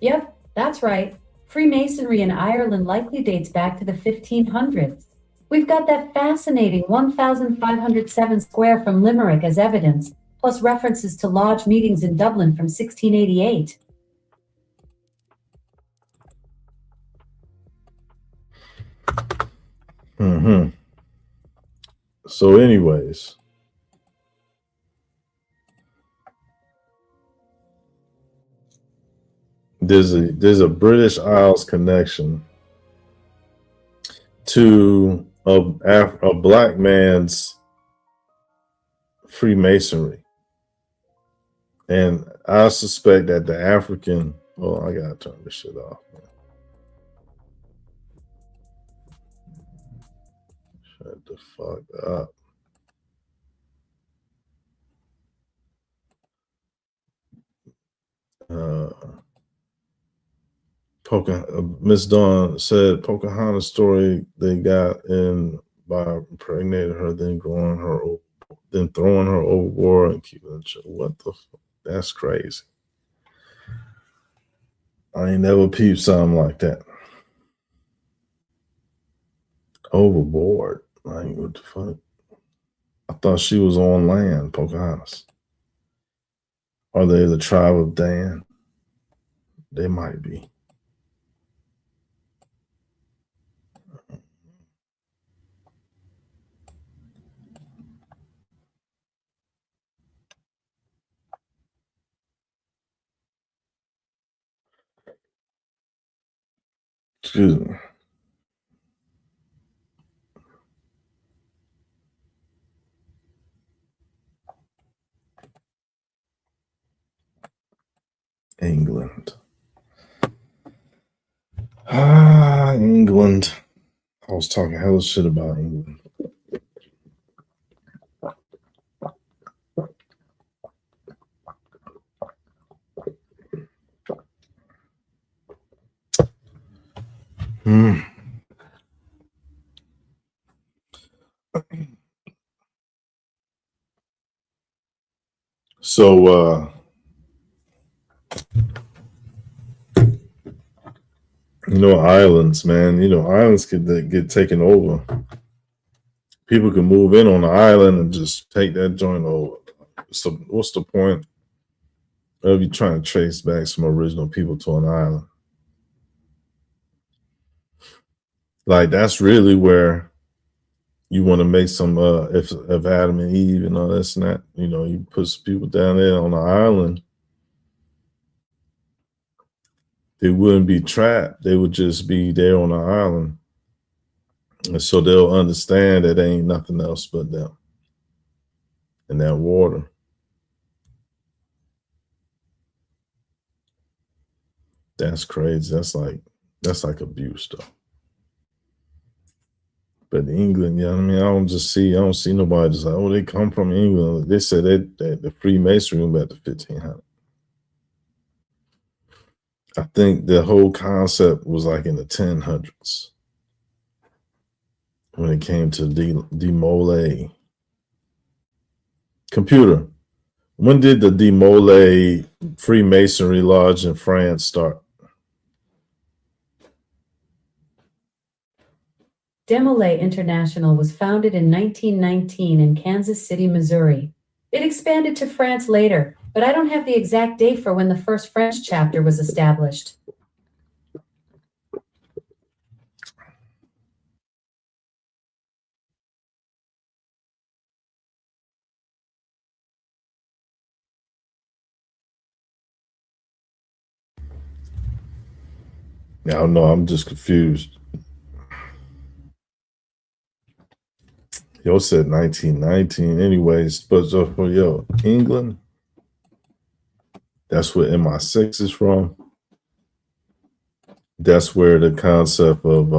Yep, that's right. Freemasonry in Ireland likely dates back to the 1500s. We've got that fascinating 1507 square from Limerick as evidence, plus references to lodge meetings in Dublin from 1688. So anyways, there's a British Isles connection to a black man's Freemasonry, and I suspect that the African... Oh, I gotta turn this shit off, man. Shut the fuck up. Miss Dawn said Pocahontas' story they got in by impregnating her, then throwing her overboard and keeping her. What the fuck? That's crazy. I ain't never peeped something like that. Overboard. Like, what the fuck? I thought she was on land, Pocahontas. Are they the tribe of Dan? They might be. Excuse me. England. England. I was talking hella shit about England. Hmm. So, islands, man. Islands could get taken over. People can move in on the island and just take that joint over. So, what's the point of you trying to trace back some original people to an island? Like, that's really where you want to make some if of Adam and Eve and all this and that. You put some people down there on the island, they wouldn't be trapped. They would just be there on the island. And so they'll understand that there ain't nothing else but them and that water. That's crazy. That's like abuse though. But England, I mean, I don't see nobody just like, oh, they come from England. They said that the Freemasonry was about the 1500s. I think the whole concept was like in the 1000s when it came to de Molay. Computer, when did the de Molay Freemasonry Lodge in France start? Demolay International was founded in 1919 in Kansas City, Missouri. It expanded to France later, but I don't have the exact date for when the first French chapter was established. I don't know. I'm just confused. Yo said 1919 anyways, but England, that's where MI6 is from. That's where the concept of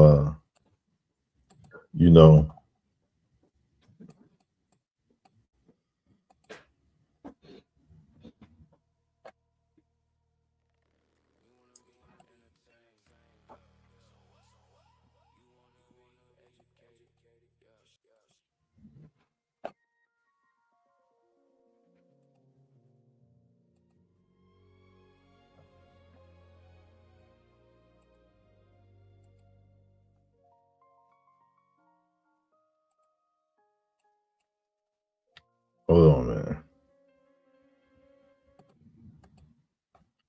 hold on, man.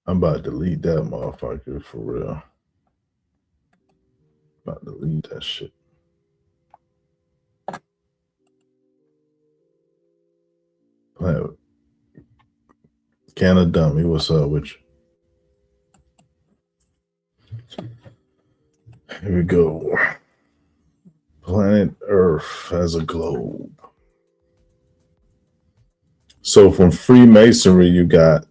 I'm about to delete that motherfucker for real. About to delete that shit. Canada Dummy, what's up with you? Here we go. Planet Earth as a globe. So from Freemasonry, you got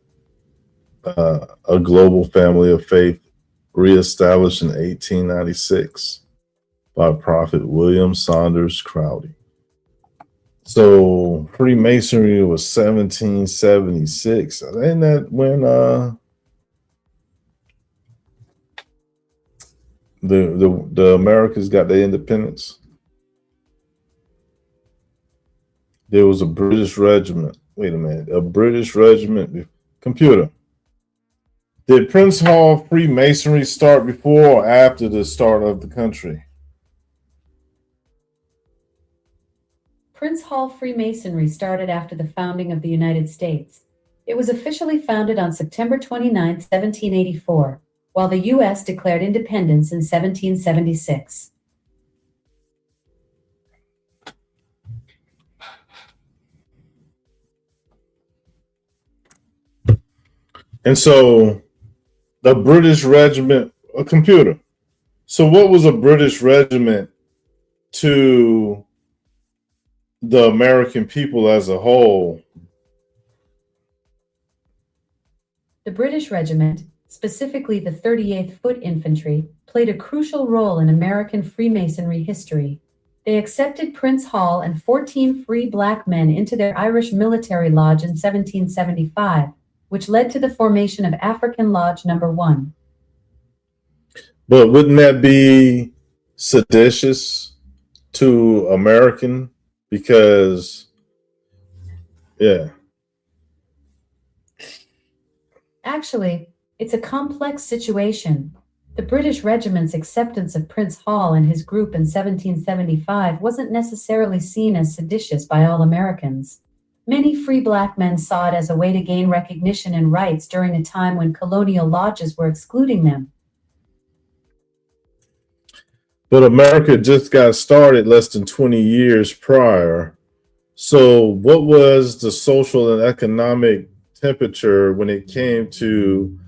a global family of faith reestablished in 1896 by Prophet William Saunders Crowdy. So Freemasonry was 1776. Isn't that when the Americans got their independence? There was a British regiment. Wait a minute, a British regiment. Computer. Did Prince Hall Freemasonry start before or after the start of the country? Prince Hall Freemasonry started after the founding of the United States. It was officially founded on September 29, 1784. while the U.S. declared independence in 1776. And so the British regiment, a computer. So what was a British regiment to the American people as a whole? The British regiment, specifically the 38th Foot Infantry, played a crucial role in American Freemasonry history. They accepted Prince Hall and 14 free black men into their Irish military lodge in 1775, which led to the formation of African Lodge Number 1. But wouldn't that be seditious to American? Because, yeah. Actually, it's a complex situation. The British regiment's acceptance of Prince Hall and his group in 1775 wasn't necessarily seen as seditious by all Americans. Many free black men saw it as a way to gain recognition and rights during a time when colonial lodges were excluding them. But America just got started less than 20 years prior. So what was the social and economic temperature when it came to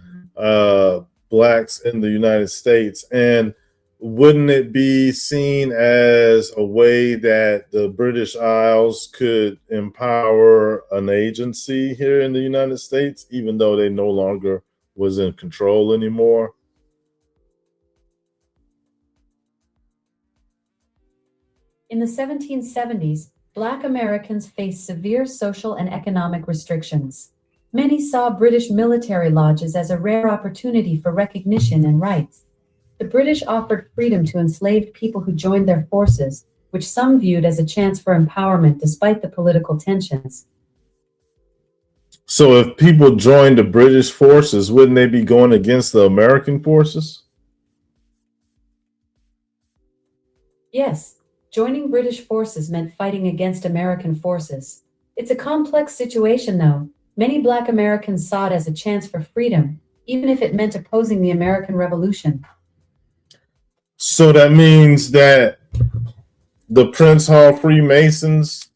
blacks in the United States? And wouldn't it be seen as a way that the British Isles could empower an agency here in the United States, even though they no longer was in control anymore? In the 1770s, Black Americans faced severe social and economic restrictions. Many saw British military lodges as a rare opportunity for recognition and rights. The British offered freedom to enslaved people who joined their forces, which some viewed as a chance for empowerment despite the political tensions. So if people joined the British forces, wouldn't they be going against the American forces? Yes, joining British forces meant fighting against American forces. It's a complex situation, though. Many Black Americans saw it as a chance for freedom, even if it meant opposing the American Revolution. So that means that the Prince Hall Freemasons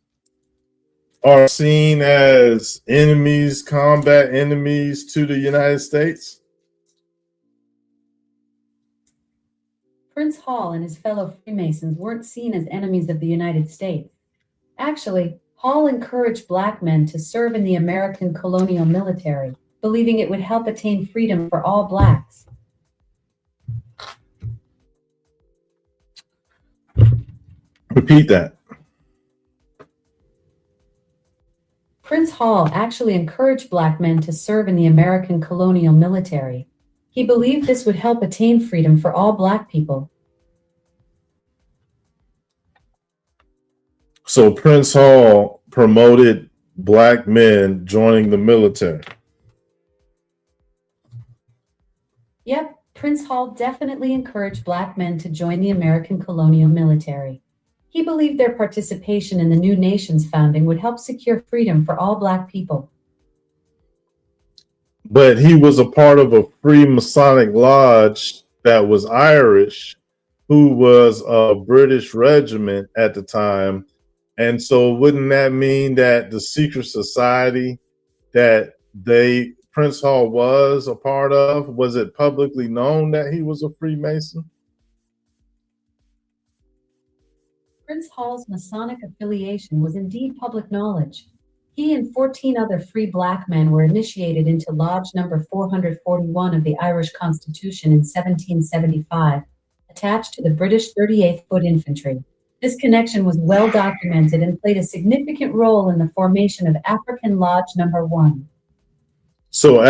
are seen as enemies, combat enemies to the United States? Prince Hall and his fellow Freemasons weren't seen as enemies of the United States. Actually, Hall encouraged black men to serve in the American colonial military, believing it would help attain freedom for all blacks. Repeat that. Prince Hall actually encouraged black men to serve in the American colonial military. He believed this would help attain freedom for all black people. So Prince Hall promoted black men joining the military. Yep, Prince Hall definitely encouraged black men to join the American colonial military. He believed their participation in the new nation's founding would help secure freedom for all black people. But he was a part of a free Masonic lodge that was Irish, who was a British regiment at the time. And so wouldn't that mean that the secret society that Prince Hall was a part of, was it publicly known that he was a Freemason? Prince Hall's Masonic affiliation was indeed public knowledge. He and 14 other free black men were initiated into Lodge Number 441 of the Irish Constitution in 1775, attached to the British 38th Foot Infantry. This connection was well documented and played a significant role in the formation of African Lodge Number 1. So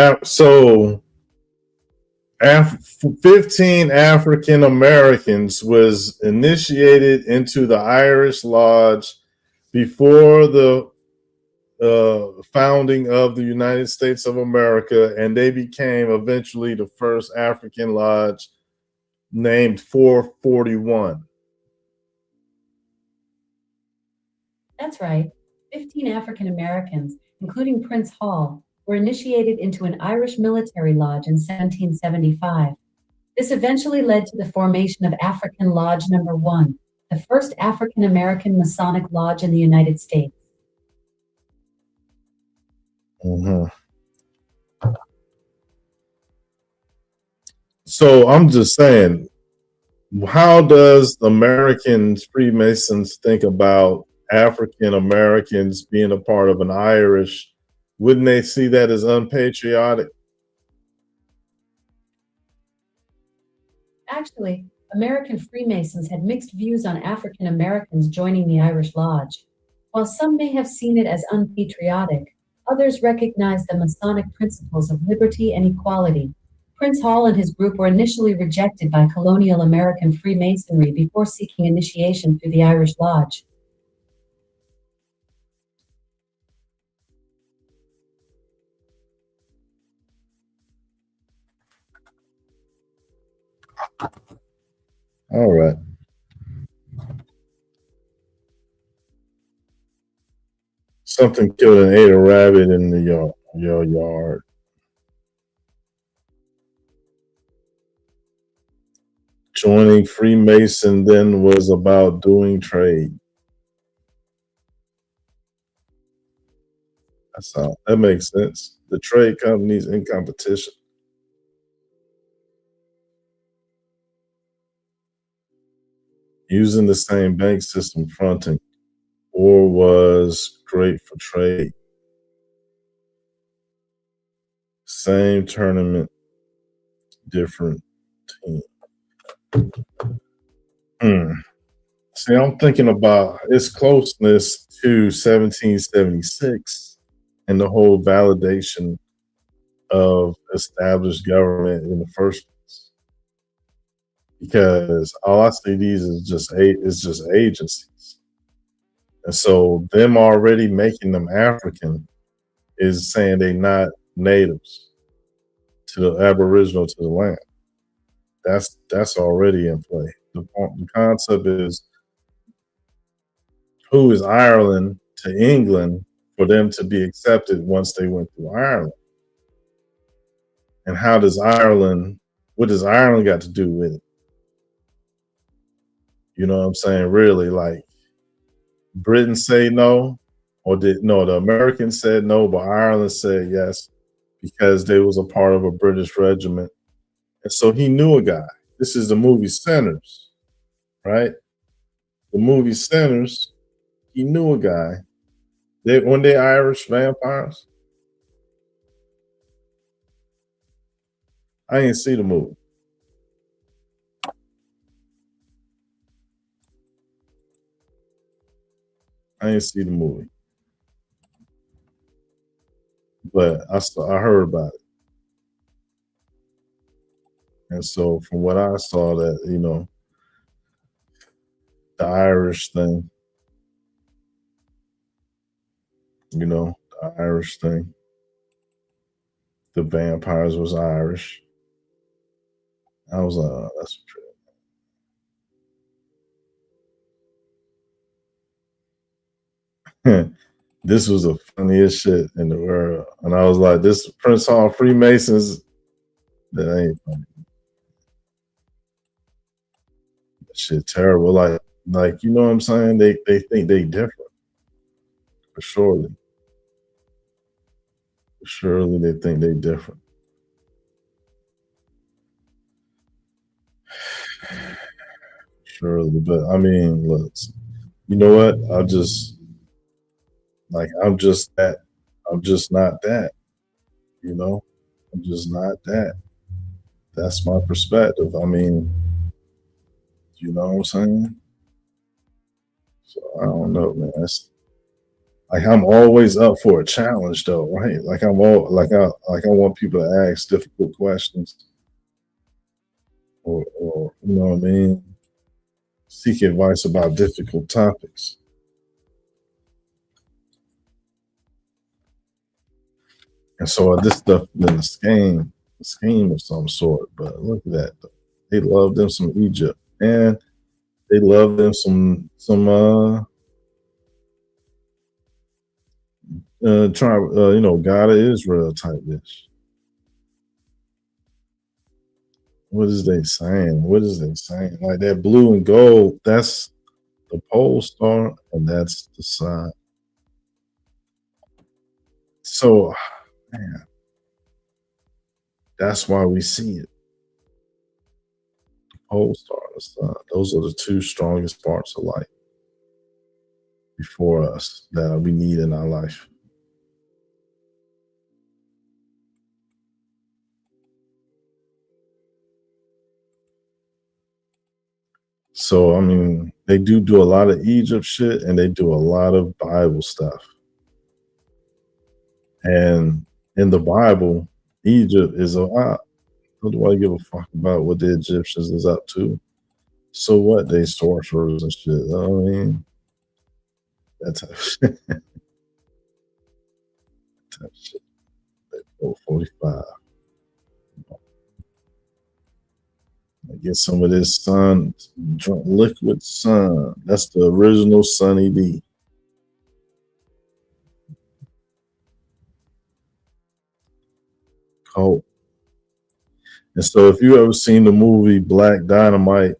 15 African Americans was initiated into the Irish Lodge before the founding of the United States of America, and they became eventually the first African Lodge, named 441. That's right. 15 African Americans, including Prince Hall, were initiated into an Irish military lodge in 1775. This eventually led to the formation of African Lodge Number 1, the first African American Masonic lodge in the United States. Hmm. So I'm just saying, how does Americans, Freemasons, think about African Americans being a part of an Irish? Wouldn't they see that as unpatriotic? Actually, American Freemasons had mixed views on African Americans joining the Irish Lodge. While some may have seen it as unpatriotic, others recognized the Masonic principles of liberty and equality. Prince Hall and his group were initially rejected by colonial American Freemasonry before seeking initiation through the Irish Lodge. All right. Something killed and ate a rabbit in your yard. Joining Freemason then was about doing trade. That makes sense. The trade companies in competition, using the same bank system fronting, or was great for trade. Same tournament, different team. Hmm. See, I'm thinking about its closeness to 1776 and the whole validation of established government in the first place. Because all I see these is just agencies. And so them already making them African is saying they not natives to the aboriginal to the land. That's already in play. The concept is, who is Ireland to England for them to be accepted once they went through Ireland? And what does Ireland got to do with it? You know what I'm saying? Really, like, Britain say no, or did no, the Americans said no, but Ireland said yes because they was a part of a British regiment. And so he knew a guy. This is the movie Sinners, right? The movie Sinners, he knew a guy. When they Irish vampires, I didn't see the movie. I didn't see the movie, but I heard about it. And so from what I saw, that the Irish thing, the Irish thing, the vampires was Irish. I was like, oh, that's true. This was the funniest shit in the world, and I was like, this Prince Hall Freemasons, that ain't funny. That shit terrible. Like you know what I'm saying? They think they different. For surely. Surely they think they different. Surely. But I mean, look, you know what? I'm just that. I'm just not that, you know? I'm just not that. That's my perspective. I mean, you know what I'm saying? So I don't know, man. That's like, I'm always up for a challenge though, right? Like I want people to ask difficult questions, or you know what I mean? Seek advice about difficult topics. And so this stuff been a scheme of some sort. But look at that. They love them some Egypt, and they love them tribe, God of Israel type dish. What is they saying? What is they saying? Like that blue and gold, that's the pole star, and that's the sun. So, man, that's why we see it. The pole star, the sun. Those are the two strongest parts of light before us that we need in our life. So, I mean, they do a lot of Egypt shit, and they do a lot of Bible stuff. And in the Bible, Egypt is a lot. What do I give a fuck about what the Egyptians is up to? So what? They sorcerers and shit. I mean, that type of shit. Type of shit. 445. Get some of this sun, liquid sun. That's the original Sunny D. Cold. And so, if you ever seen the movie Black Dynamite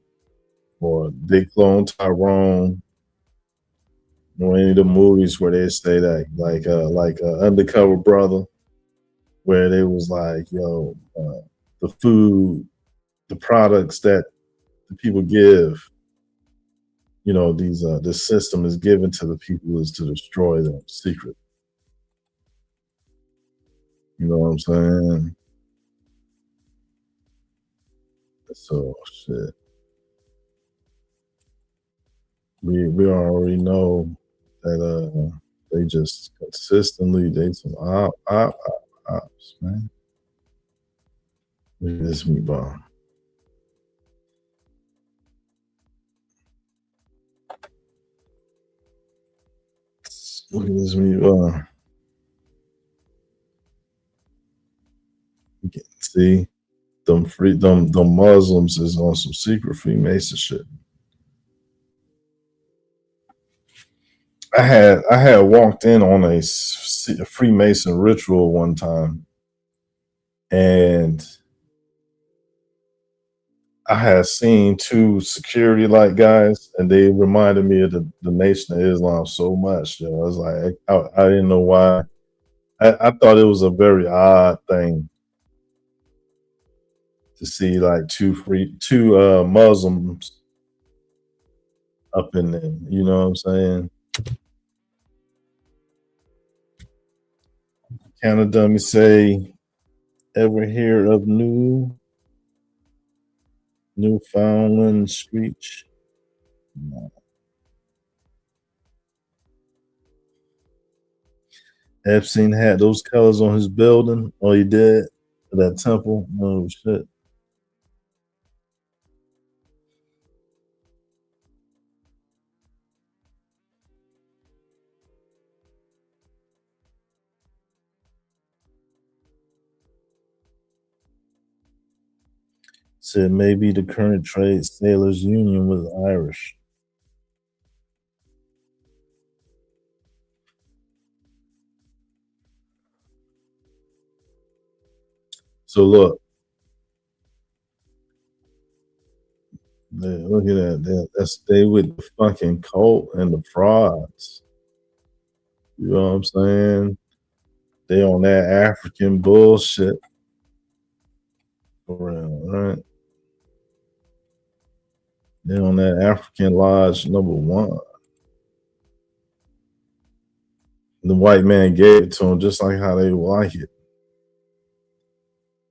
or They Clone Tyrone, or any of the movies where they say that, like Undercover Brother, where they was like, yo, the food, the products that the people give, you know, these the system is given to the people is to destroy them secret. You know what I'm saying? So shit. We already know that they just consistently they some ops, man. Look at this meatball. Look at this meatball. You can see them Muslims is on some secret Freemason shit. I had walked in on a Freemason ritual one time, and I had seen two security light guys, and they reminded me of the Nation of Islam so much. You know, I was like, I didn't know why. I thought it was a very odd thing to see like two Muslims up in there. You know what I'm saying? Canada, me say, ever hear of Newfoundland Screech? No. Epstein had those colors on his building. Oh, he did? That temple? Oh, shit. Said maybe the current trade sailors union was Irish. So look at that. That's they with the fucking cult and the frauds. You know what I'm saying? They on that African bullshit. For real, right? They on that African Lodge #1. The white man gave it to them just like how they like it.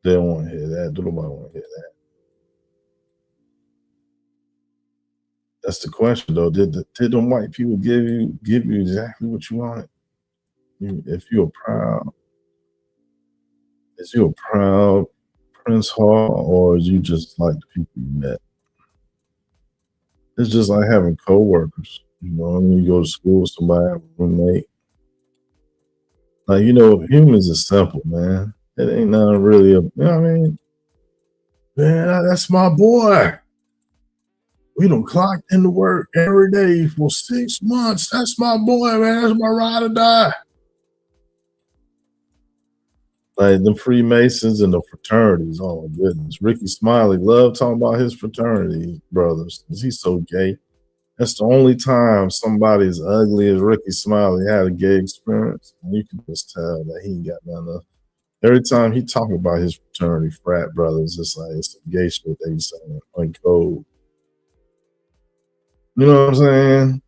They don't want to hear that. Nobody want to hear that. That's the question, though. Did them white people give you exactly what you wanted? If you're proud, is you a proud Prince Hall, or is you just like the people you met? It's just like having coworkers. You know, when you go to school with somebody, have a roommate. Like, you know, humans are simple, man. It ain't nothing really, you know what I mean? Man, that's my boy. We don't clock into work every day for 6 months. That's my boy, man. That's my ride or die. Like the Freemasons and the fraternities. Oh my goodness. Ricky Smiley loved talking about his fraternity brothers. He's so gay. That's the only time somebody as ugly as Ricky Smiley had a gay experience. And you can just tell that he ain't got none of. Every time he talk about his fraternity frat brothers, it's like it's some gay shit they saying on code. You know what I'm saying?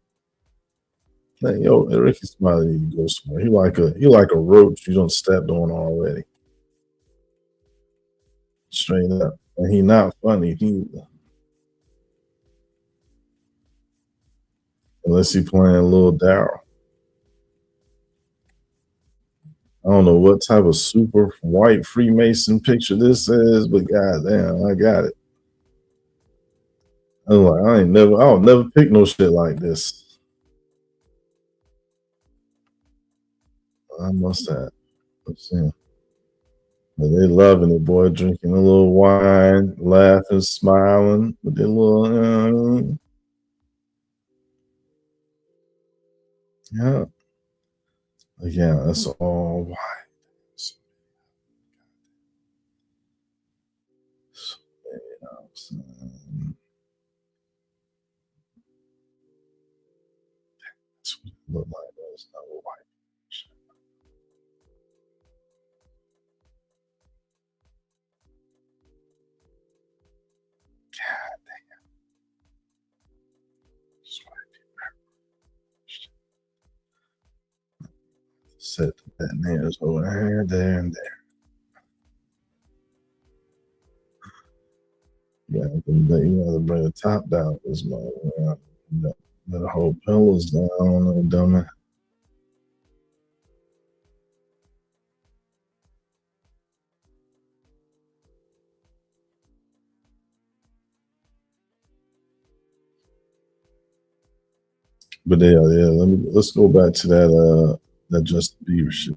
Like, yo, Ricky Smiley need to go somewhere. He like a roach you don't stepped on already. Straight up. And he not funny. Unless he playing Lil Daryl. I don't know what type of super white Freemason picture this is, but goddamn, I got it. I'm like, I'll never pick no shit like this. I must have. Let's see. But they loving it, boy, drinking a little wine, laughing, smiling with their little, yeah. Again, that's all white. So, you know, so, that's what it look like. That's not white. God damn. Set that nails over there, and there. Yeah, you have to bring the top down this mother. The whole pillows down on the dummy. But yeah, let's go back to that Justin Bieber shit.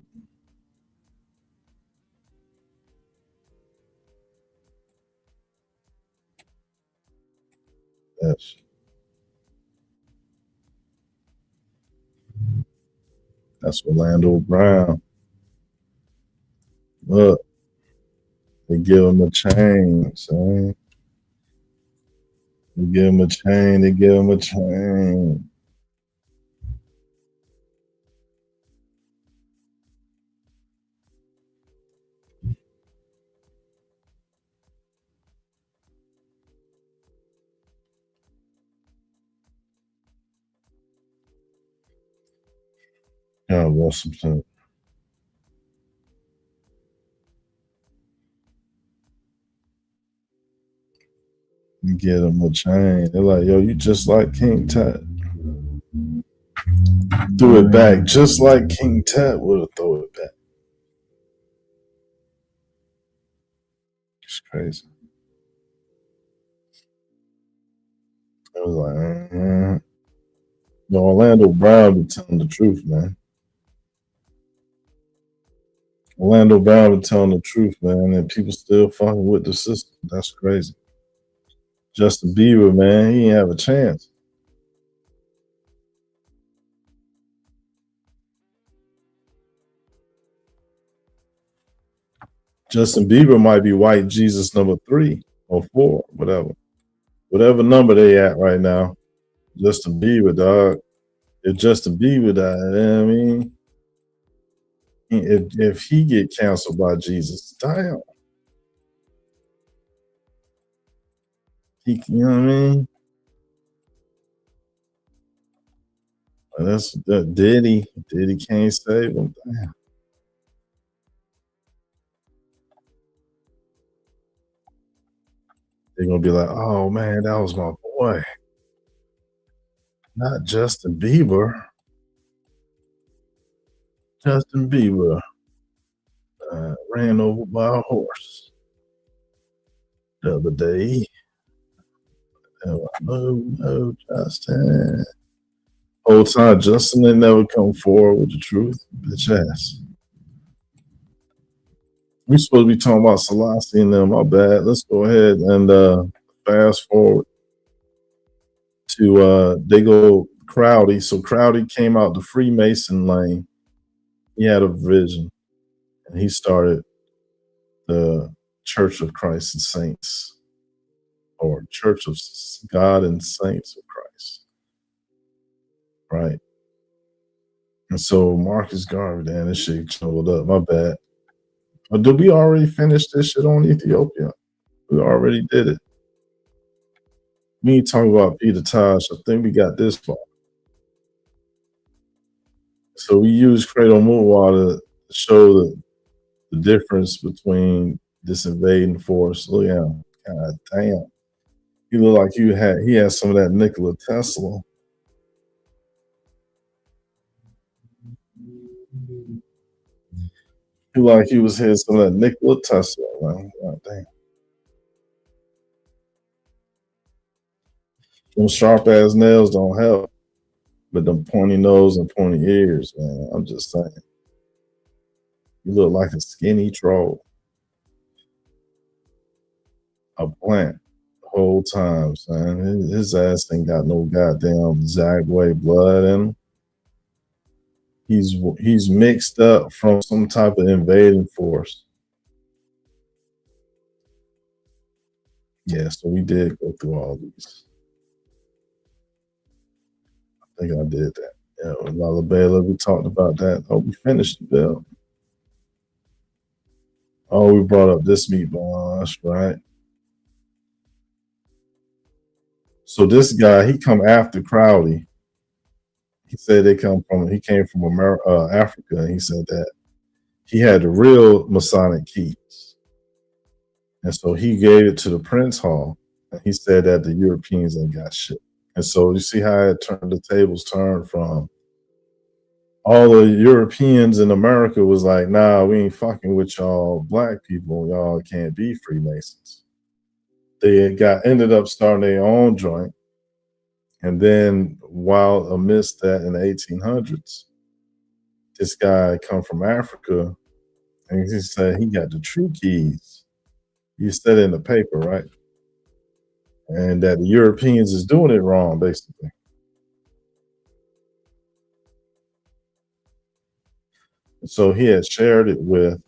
That's Orlando Brown. Look, they give him a chain, son. They give him a chain. They give him a chain. God bless him, son. You get him a chain. They're like, yo, you just like King Tut. Threw it back just like King Tut would have thrown it back. It's crazy. I was like, no, Orlando Brown be telling the truth, man. Orlando Brown be telling the truth, man, and people still fucking with the system. That's crazy. Justin Bieber, man, he ain't have a chance. Justin Bieber might be white Jesus number 3 or 4, whatever number they at right now. Justin Bieber, dog. If Justin Bieber died, you know what I mean, if he get canceled by Jesus, damn. You know what I mean? That's that Diddy. Diddy can't save him. Damn. They're gonna be like, oh man, that was my boy. Not Justin Bieber. Justin Bieber ran over by a horse the other day. No, Justin. Whole time, Justin ain't never come forward with the truth. Bitch ass. We supposed to be talking about Selassie and them. My bad. Let's go ahead and fast forward to they go Crowdy. So Crowdy came out the Freemason lane. He had a vision, and he started the Church of Christ and Saints, or Church of God and Saints of Christ, right? And so Marcus Garvey, damn, this shit showed up. My bad. But did we already finish this shit on Ethiopia? We already did it. We ain't talking about Peter Tosh. I think we got this far. So we use Cradle Moonwater to show the difference between this invading force. Look at him. God damn. He looked like he had some of that Nikola Tesla. He looked like he was hitting some of that Nikola Tesla, man. God damn. Them sharp ass nails don't help, but them pointy nose and pointy ears, man. I'm just saying. You look like a skinny troll. A plant the whole time, son. His ass ain't got no goddamn Zagway blood in him. He's mixed up from some type of invading force. Yeah, so we did go through all these. I think I did that. Yeah, Lalabela, we talked about that. Oh, we finished the bill. Oh, we brought up this meatball. That's right. So this guy, he come after Crowley. He said he came from Africa, and he said that he had the real Masonic keys. And so he gave it to the Prince Hall, and he said that the Europeans ain't got shit. And so you see how the tables turned from all the Europeans in America was like, nah, we ain't fucking with y'all black people. Y'all can't be Freemasons. They ended up starting their own joint. And then while amidst that in the 1800s, this guy come from Africa, and he said he got the true keys. You said it in the paper, right? And that the Europeans is doing it wrong, basically. So he had shared it with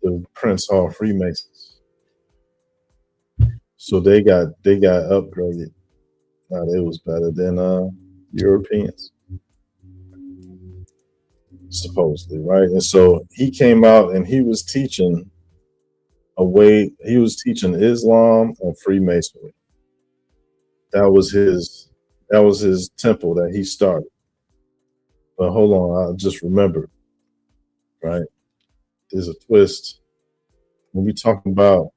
the Prince Hall Freemasons. So they got upgraded. Now they was better than Europeans, supposedly, right? And so he came out and he was teaching Islam and Freemasonry. That was his temple that he started. But hold on, I just remembered, right? There's a twist. When we talk about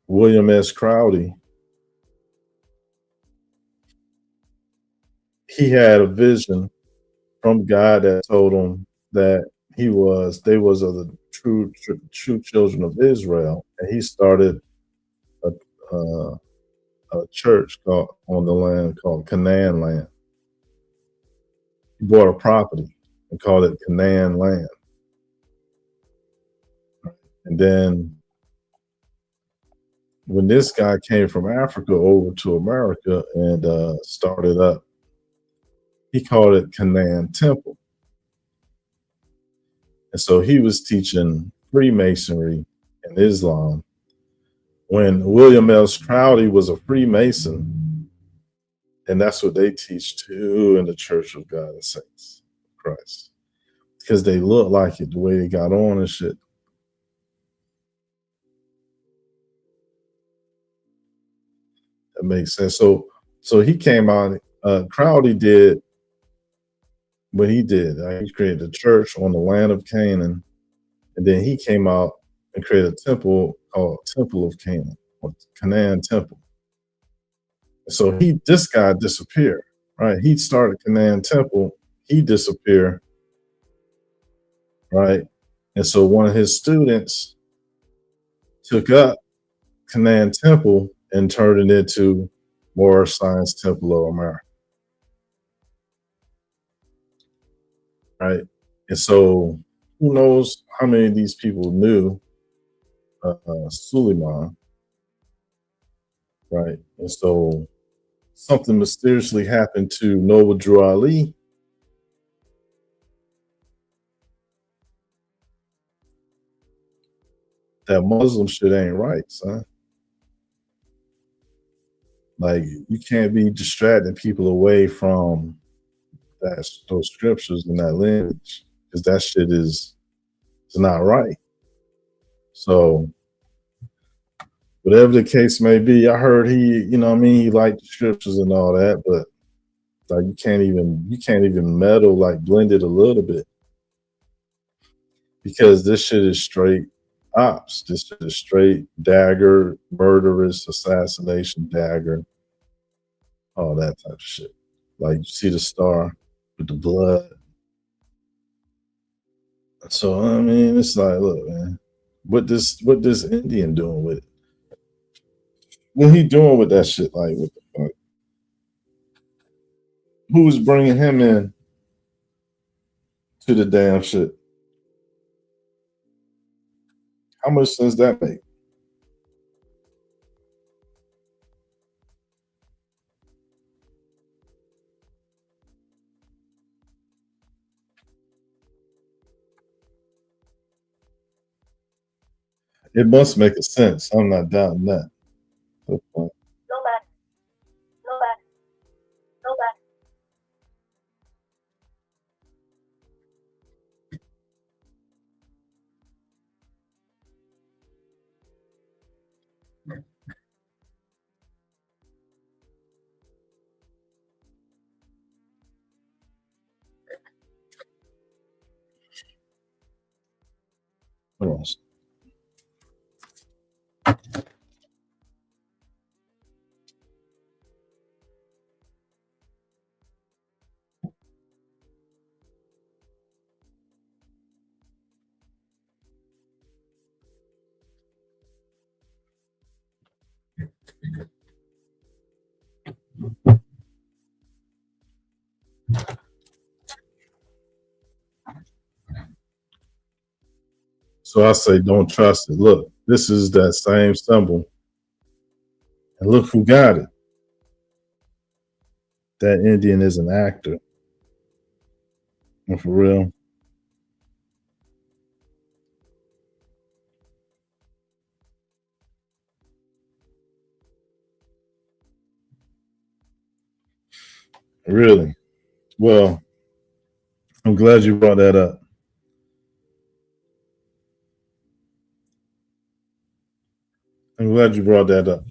William S. Crowley, he had a vision from God that told him that they was of the true children of Israel, and he started a church on the land called Canaan land. He bought a property and called it Canaan land, and then when this guy came from Africa over to America and started up, he called it Canaan Temple. And so he was teaching Freemasonry and Islam when William S. Crowley was a Freemason, and that's what they teach too in the Church of God and Saints of Christ, because they look like it the way they got on and shit. That makes sense. So he came out. Crowley did what he did. He created a church on the land of Canaan, and then he came out and created a temple called Temple of Canaan, or Canaan Temple. So this guy disappeared, right? He started Canaan Temple, he disappeared, right? And so one of his students took up Canaan Temple and turned it into Moorish Science Temple of America, right? And so who knows how many of these people knew Suleiman, right? And so something mysteriously happened to Noble Drew Ali. That Muslim shit ain't right, son. Like you can't be distracting people away from those scriptures and that lineage because that shit is it's not right. So whatever the case may be, I heard he liked the scriptures and all that, but like you can't even meddle, like blend it a little bit because this shit is straight ops. This shit is straight dagger, murderous, assassination dagger, all that type of shit. Like you see the star with the blood. So I mean, it's like, look, man, what this Indian doing with it? What he doing with that shit? Like, what the fuck? Who's bringing him in to the damn shit? How much sense that make? It must make a sense. I'm not doubting that. Okay. Hold on. So I say, don't trust it. Look, this is that same symbol, and look who got it. That Indian is an actor. And for real. Really. Well, I'm glad you brought that up. I'm glad you brought that up.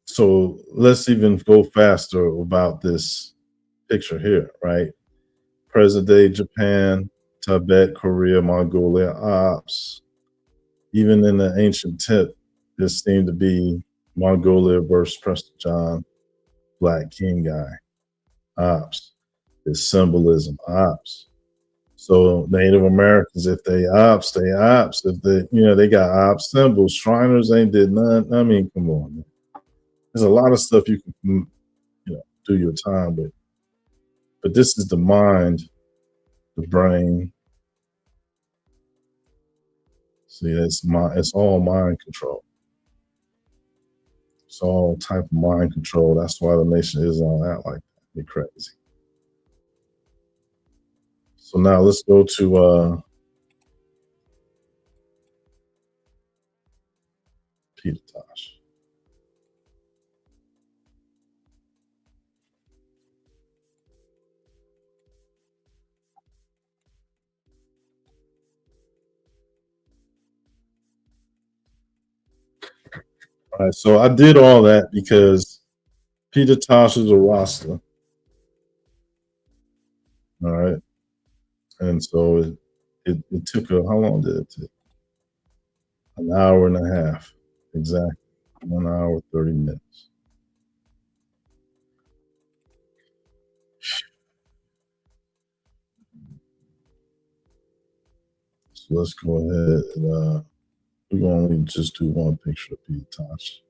So let's even go faster about this picture here, right? Present day Japan, Tibet, Korea, Mongolia, ops. Even in the ancient tip, this seemed to be Mongolia versus Prester John, Black King guy, ops. This symbolism, ops. So Native Americans, if they ops, they ops. If they got ops symbols. Shriners ain't did none. I mean, come on, man. There's a lot of stuff you can, do your time with. But this is the mind, the brain. See, it's all mind control. It's all type of mind control. That's why the Nation is on that like that. You're crazy. So now let's go to Peter Tosh. All right, so I did all that because Peter Tosh is a Rasta. All right. And so it took how long did it take? An hour and a half. Exactly. 1 hour, 30 minutes. So let's go ahead and we're going to just do one picture of Peter Tosh.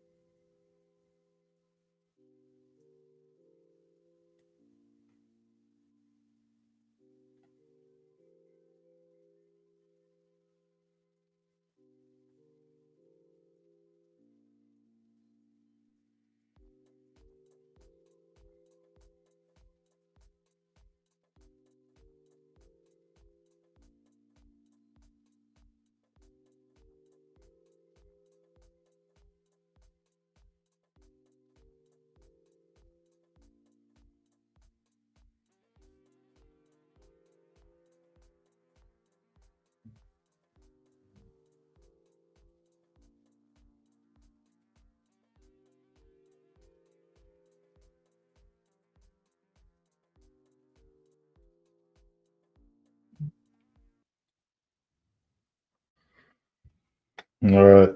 All right.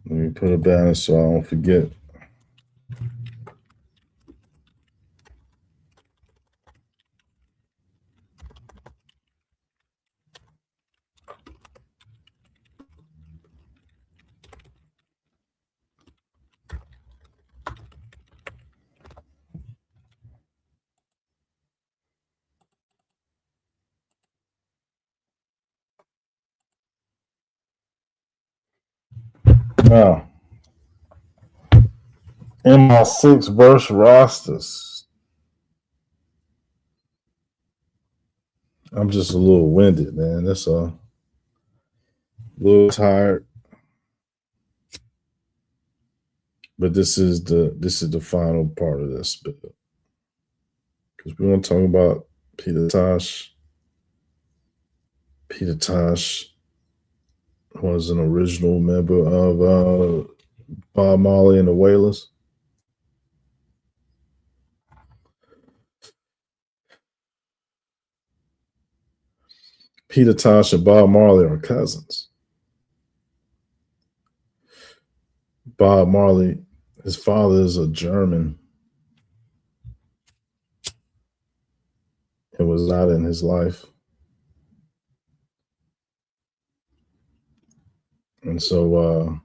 Let me put a banner so I don't forget. Now, MI6 versus Rastas. I'm just a little winded, man. That's a little tired. But this is the final part of this bit. Because we want to talk about Peter Tosh. Peter Tosh was an original member of Bob Marley and the Wailers. Peter Tosh and Bob Marley are cousins. Bob Marley, his father is a German and was not in his life. And so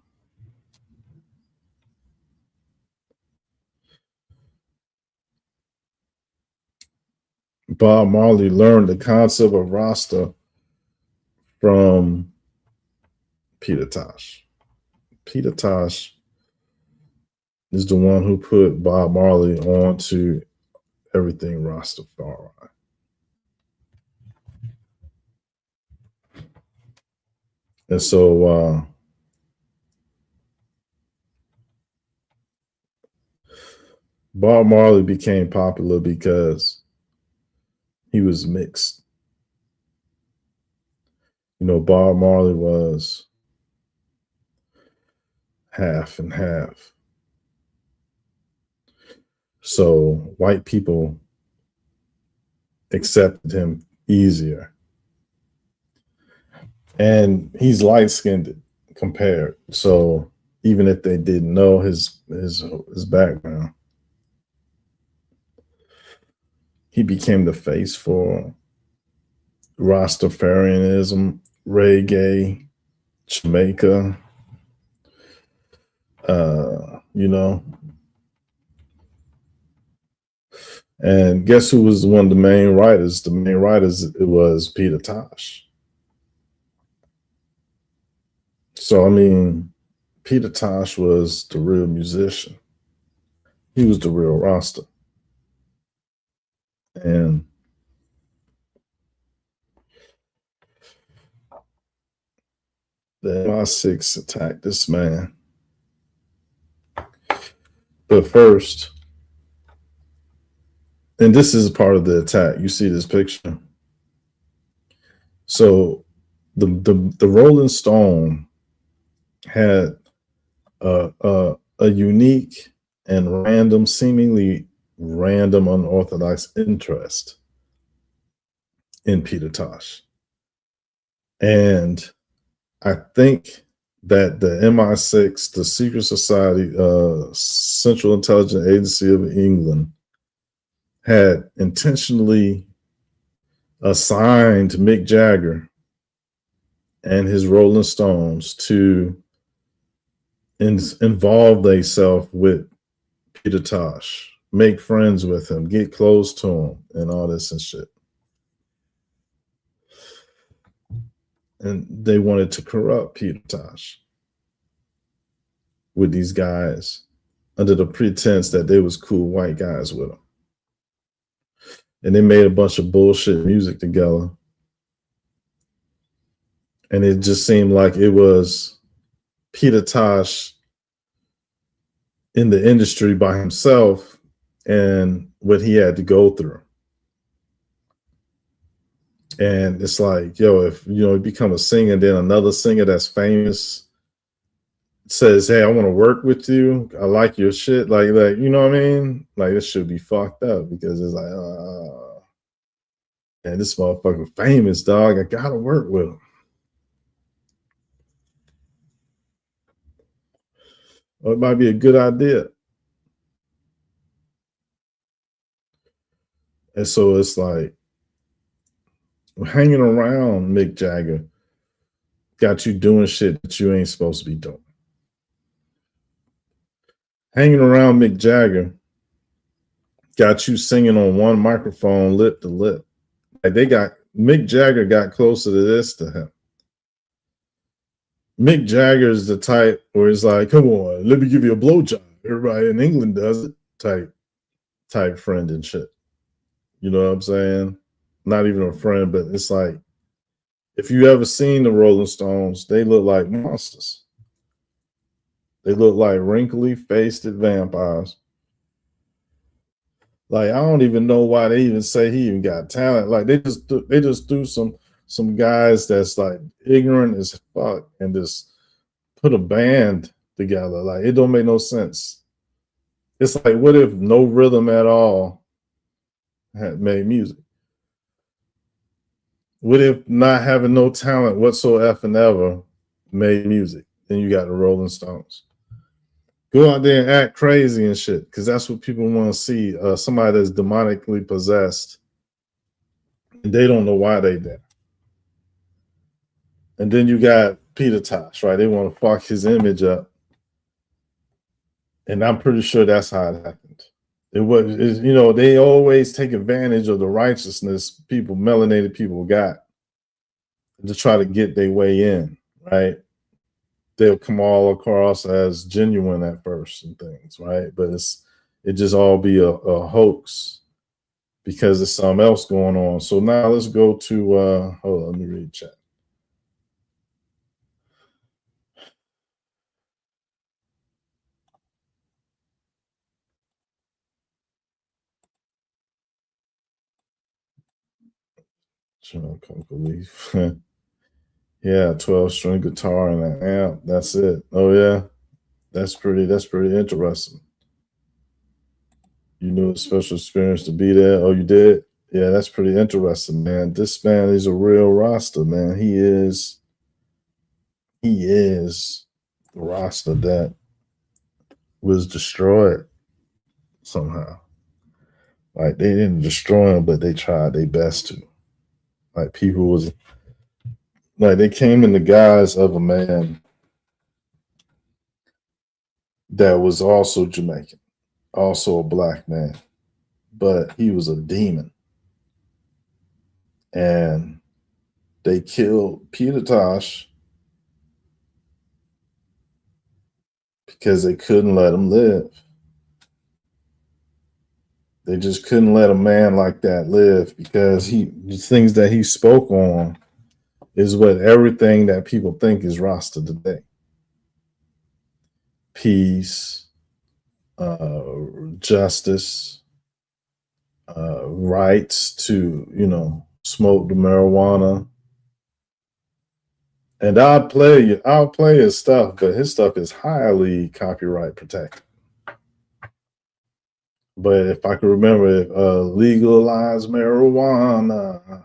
Bob Marley learned the concept of Rasta from Peter Tosh. Peter Tosh is the one who put Bob Marley onto everything Rastafari. And so Bob Marley became popular because he was mixed. You know, Bob Marley was half and half. So white people accepted him easier. And he's light-skinned compared. So even if they didn't know his background, he became the face for Rastafarianism, reggae, Jamaica, you know. And guess who was one of the main writers? The main writers, it was Peter Tosh. So, I mean, Peter Tosh was the real musician. He was the real Rasta. And the MI6 attacked this man. But first, and this is part of the attack. You see this picture. So the Rolling Stone had a unique and random, seemingly random, unorthodox interest in Peter Tosh. And I think that the MI6, the Secret Society, Central Intelligence Agency of England, had intentionally assigned Mick Jagger and his Rolling Stones to involve themselves with Peter Tosh, make friends with him, get close to him, and all this and shit. And they wanted to corrupt Peter Tosh with these guys under the pretense that they was cool white guys with them. And they made a bunch of bullshit music together. And it just seemed like it was Peter Tosh in the industry by himself and what he had to go through. And it's like, yo, if you become a singer, then another singer that's famous says, hey, I want to work with you, I like your shit, like you know what I mean? Like, this should be fucked up, because it's like, And this motherfucker famous, dog. I gotta work with him. Or it might be a good idea. And so it's like hanging around Mick Jagger got you doing shit that you ain't supposed to be doing. Hanging around Mick Jagger got you singing on one microphone, lip to lip. Like Mick Jagger got closer to this to him. Mick Jagger is the type where it's like, come on, let me give you a blowjob. Everybody in England does it. Type friend and shit. You know what I'm saying? Not even a friend, but it's like, if you ever seen the Rolling Stones, they look like monsters. They look like wrinkly faced vampires. Like, I don't even know why they even say he even got talent. Like, they just do some guys that's like ignorant as fuck and just put a band together. Like, it don't make no sense. It's like, what if no rhythm at all had made music? What if not having no talent whatsoever and ever made music? Then you got the Rolling Stones. Go out there and act crazy and shit, because that's what people want to see. Somebody that's demonically possessed, and they don't know why they there. And then you got Peter Tosh, right? They want to fuck his image up, and I'm pretty sure that's how it happened. It was, you know, they always take advantage of the righteousness melanated people got to try to get their way in, right? They'll come all across as genuine at first and things, right? But it just all be a hoax because there's something else going on. So now let's go to hold on, let me read chat. I can't believe. Yeah, 12-string guitar and an amp. That's it. Oh yeah. That's pretty interesting. You knew a special experience to be there. Oh, you did? Yeah, that's pretty interesting, man. This man is a real Rasta, man. He is the Rasta that was destroyed somehow. Like, they didn't destroy him, but they tried their best to. Like, people was like, they came in the guise of a man that was also Jamaican, also a black man, but he was a demon. And they killed Peter Tosh because they couldn't let him live. They just couldn't let a man like that live, because the things that he spoke on is what everything that people think is Rasta today. Peace, justice, rights to, smoke the marijuana. And I'll play his stuff, but his stuff is highly copyright protected. But if I can remember, legalize marijuana,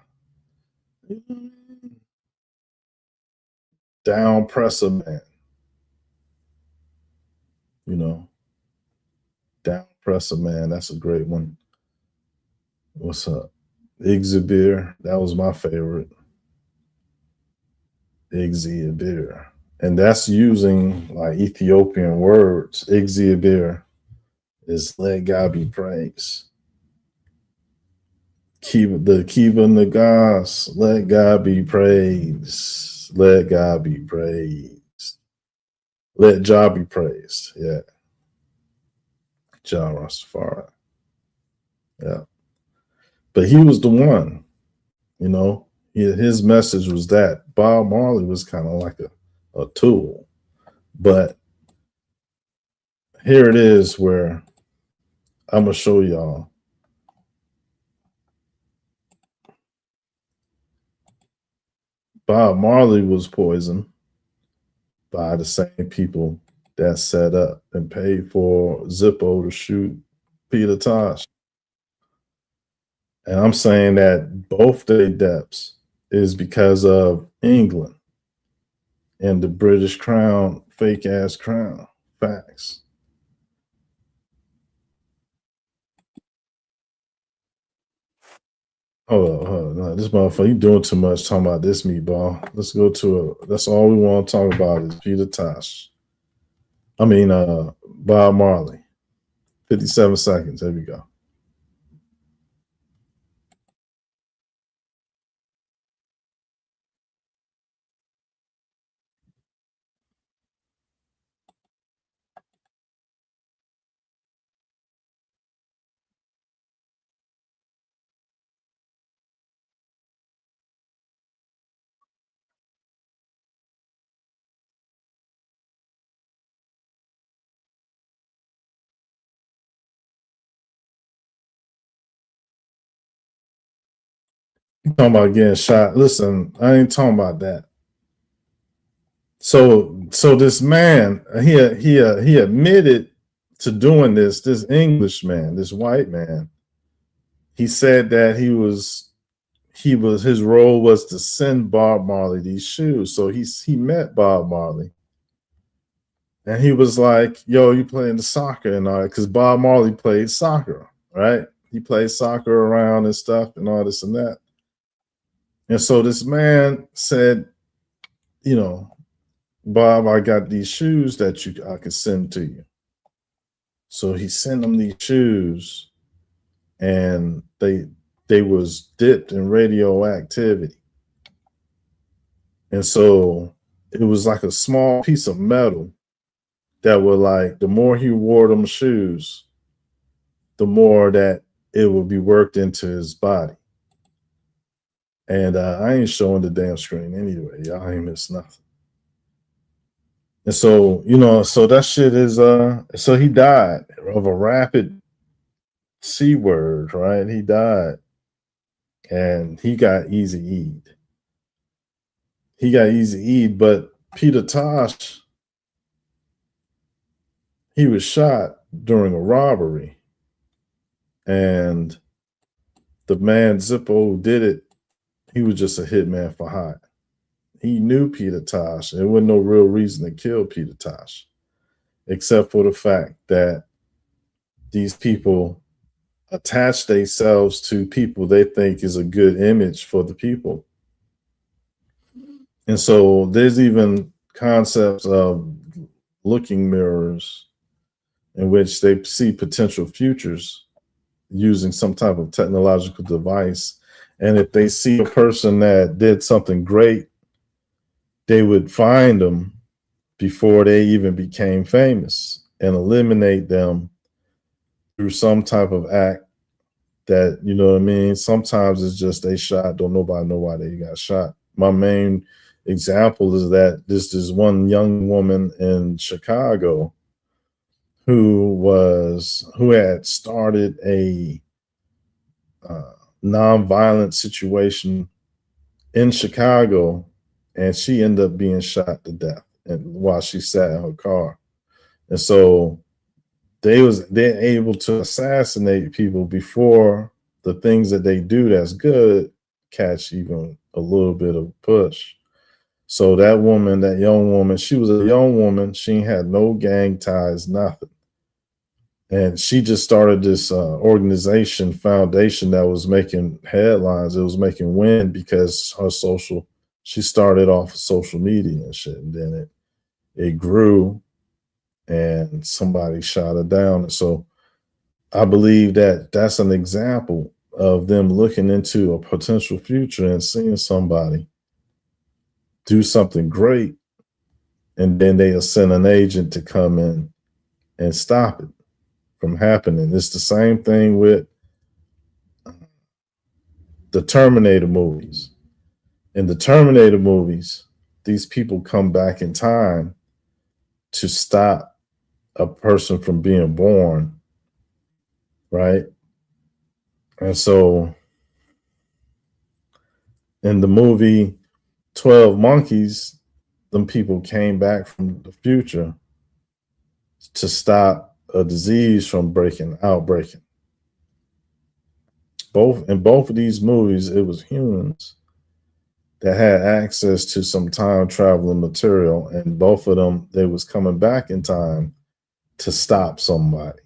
down press a man, down press a man. That's a great one. What's up? Exhibir, that was my favorite. Exhibir. And that's using like Ethiopian words. Exhibir is let God be praised. Keep the Nagas, let God be praised. Let God be praised. Let Jah be praised. Yeah. Jah Rastafari. Yeah. But he was the one, his message was that. Bob Marley was kind of like a tool. But here it is where I'm going to show y'all. Bob Marley was poisoned by the same people that set up and paid for Zippo to shoot Peter Tosh. And I'm saying that both their deaths is because of England and the British crown, fake ass crown. Facts. Hold on. No, this motherfucker, you doing too much talking about this meatball. Let's go to a. That's all we want to talk about is Peter Tosh. I mean, Bob Marley. 57 seconds. There we go. You talking about getting shot? Listen, I ain't talking about that. So this man, he admitted to doing this. This English man, this white man, he said that his role was to send Bob Marley these shoes. So he met Bob Marley, and he was like, "Yo, you playing the soccer and all that?" Because Bob Marley played soccer, right? He played soccer around and stuff and all this and that. And so this man said, you know, Bob, I got these shoes that I can send to you. So he sent him these shoes, and they was dipped in radioactivity. And so it was like a small piece of metal that would, like, the more he wore them shoes, the more that it would be worked into his body. And I ain't showing the damn screen anyway. Y'all ain't missed nothing. And so, so that shit is so he died of a rapid C word, right? He died, and he got easy eat. He got easy eat, but Peter Tosh, he was shot during a robbery, and the man Zippo who did it, he was just a hitman for hire. He knew Peter Tosh. There wasn't no real reason to kill Peter Tosh, except for the fact that these people attach themselves to people they think is a good image for the people. And so there's even concepts of looking mirrors in which they see potential futures using some type of technological device. And if they see a person that did something great, they would find them before they even became famous and eliminate them through some type of act that, you know what I mean? Sometimes it's just they shot, don't nobody know why they got shot. My main example is that this is one young woman in Chicago who had started a nonviolent situation in Chicago, and she ended up being shot to death while she sat in her car. And so they're able to assassinate people before the things that they do that's good catch even a little bit of push. So that woman, that young woman, she was a young woman. She had no gang ties, nothing. And she just started this organization, foundation that was making headlines. It was making wind because she started off of social media and shit. And then it grew, and somebody shot her down. And so I believe that that's an example of them looking into a potential future and seeing somebody do something great, and then they'll send an agent to come in and stop it from happening. It's the same thing with the Terminator movies. In the Terminator movies, these people come back in time to stop a person from being born, right? And so in the movie 12 Monkeys, them people came back from the future to stop a disease from outbreaking. both of these movies, it was humans that had access to some time traveling material, and both of them, they was coming back in time to stop somebody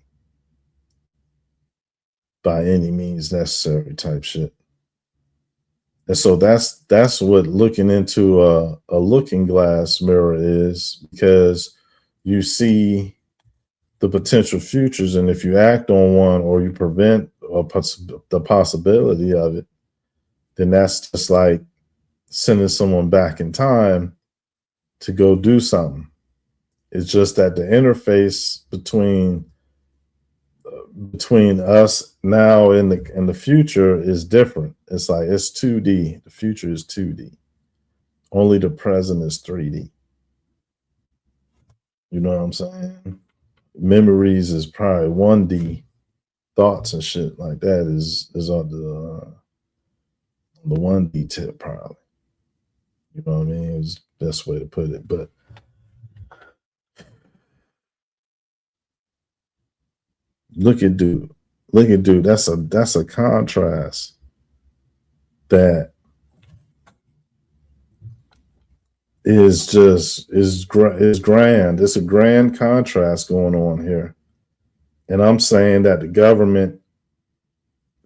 by any means necessary type shit. And so that's what looking into a looking glass mirror is, because you see the potential futures, and if you act on one or you prevent the possibility of it, then that's just like sending someone back in time to go do something. It's just that the interface between us now and the future is different. It's like it's 2D. The future is 2D. Only the present is 3D. You know what I'm saying? Memories is probably 1D. Thoughts and shit like that is on the 1D tip probably. You know what I mean? It's the best way to put it. But look at dude. That's a contrast that is grand. It's a grand contrast going on here. And I'm saying that the government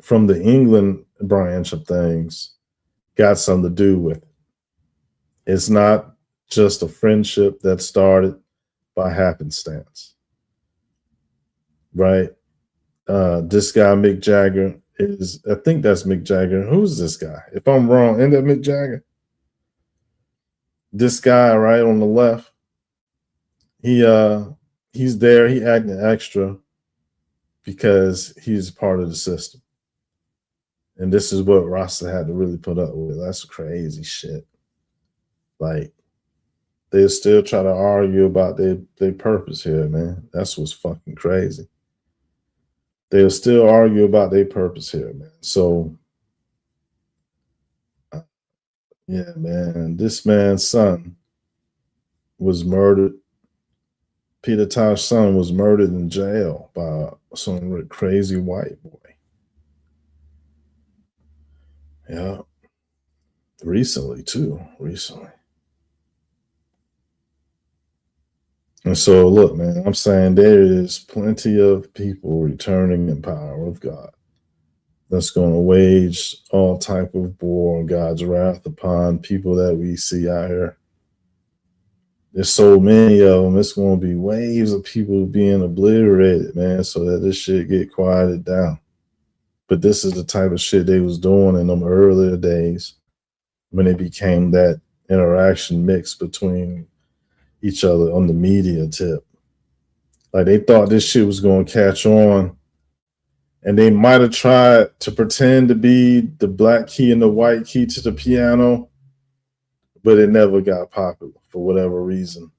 from the England branch of things got something to do with it. It's not just a friendship that started by happenstance. Right? This guy, Mick Jagger, I think that's Mick Jagger. Who's this guy? If I'm wrong, isn't that Mick Jagger? This guy right on the left, he's there, he acting extra because he's part of the system. And this is what Rasta had to really put up with. That's crazy shit. Like, they still try to argue about their purpose here, man. That's what's fucking crazy. They'll still argue about their purpose here, man. So, yeah, man, this man's son was murdered. Peter Tosh's son was murdered in jail by some crazy white boy. Yeah. Recently, too. And so, look, man, I'm saying there is plenty of people returning in power of God that's going to wage all type of war on God's wrath upon people that we see out here. There's so many of them. It's going to be waves of people being obliterated, man, so that this shit get quieted down. But this is the type of shit they was doing in them earlier days when it became that interaction mix between each other on the media tip. Like, they thought this shit was going to catch on, and they might have tried to pretend to be the black key and the white key to the piano, but it never got popular for whatever reason.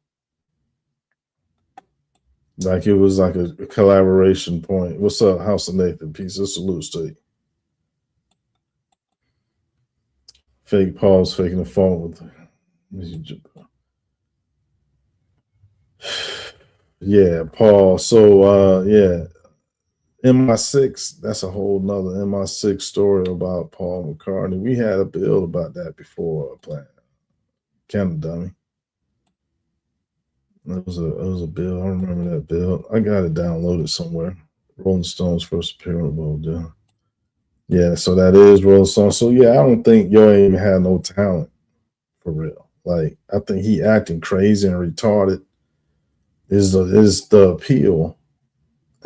Like, it was like a collaboration point. What's up, House of Nathan? Peace. This salutes to you. Fake Paul's faking the phone with her. Yeah, Paul. So yeah, MI6, that's a whole nother MI6 story about Paul McCartney. We had a bill about that before, playing Canada Dummy. It was a bill. I remember that bill. I got it downloaded somewhere. Rolling Stones first appearance. Yeah, so that is Rolling Stones. So yeah, I don't think Yo ain't even had no talent for real. Like, I think he acting crazy and retarded is the appeal.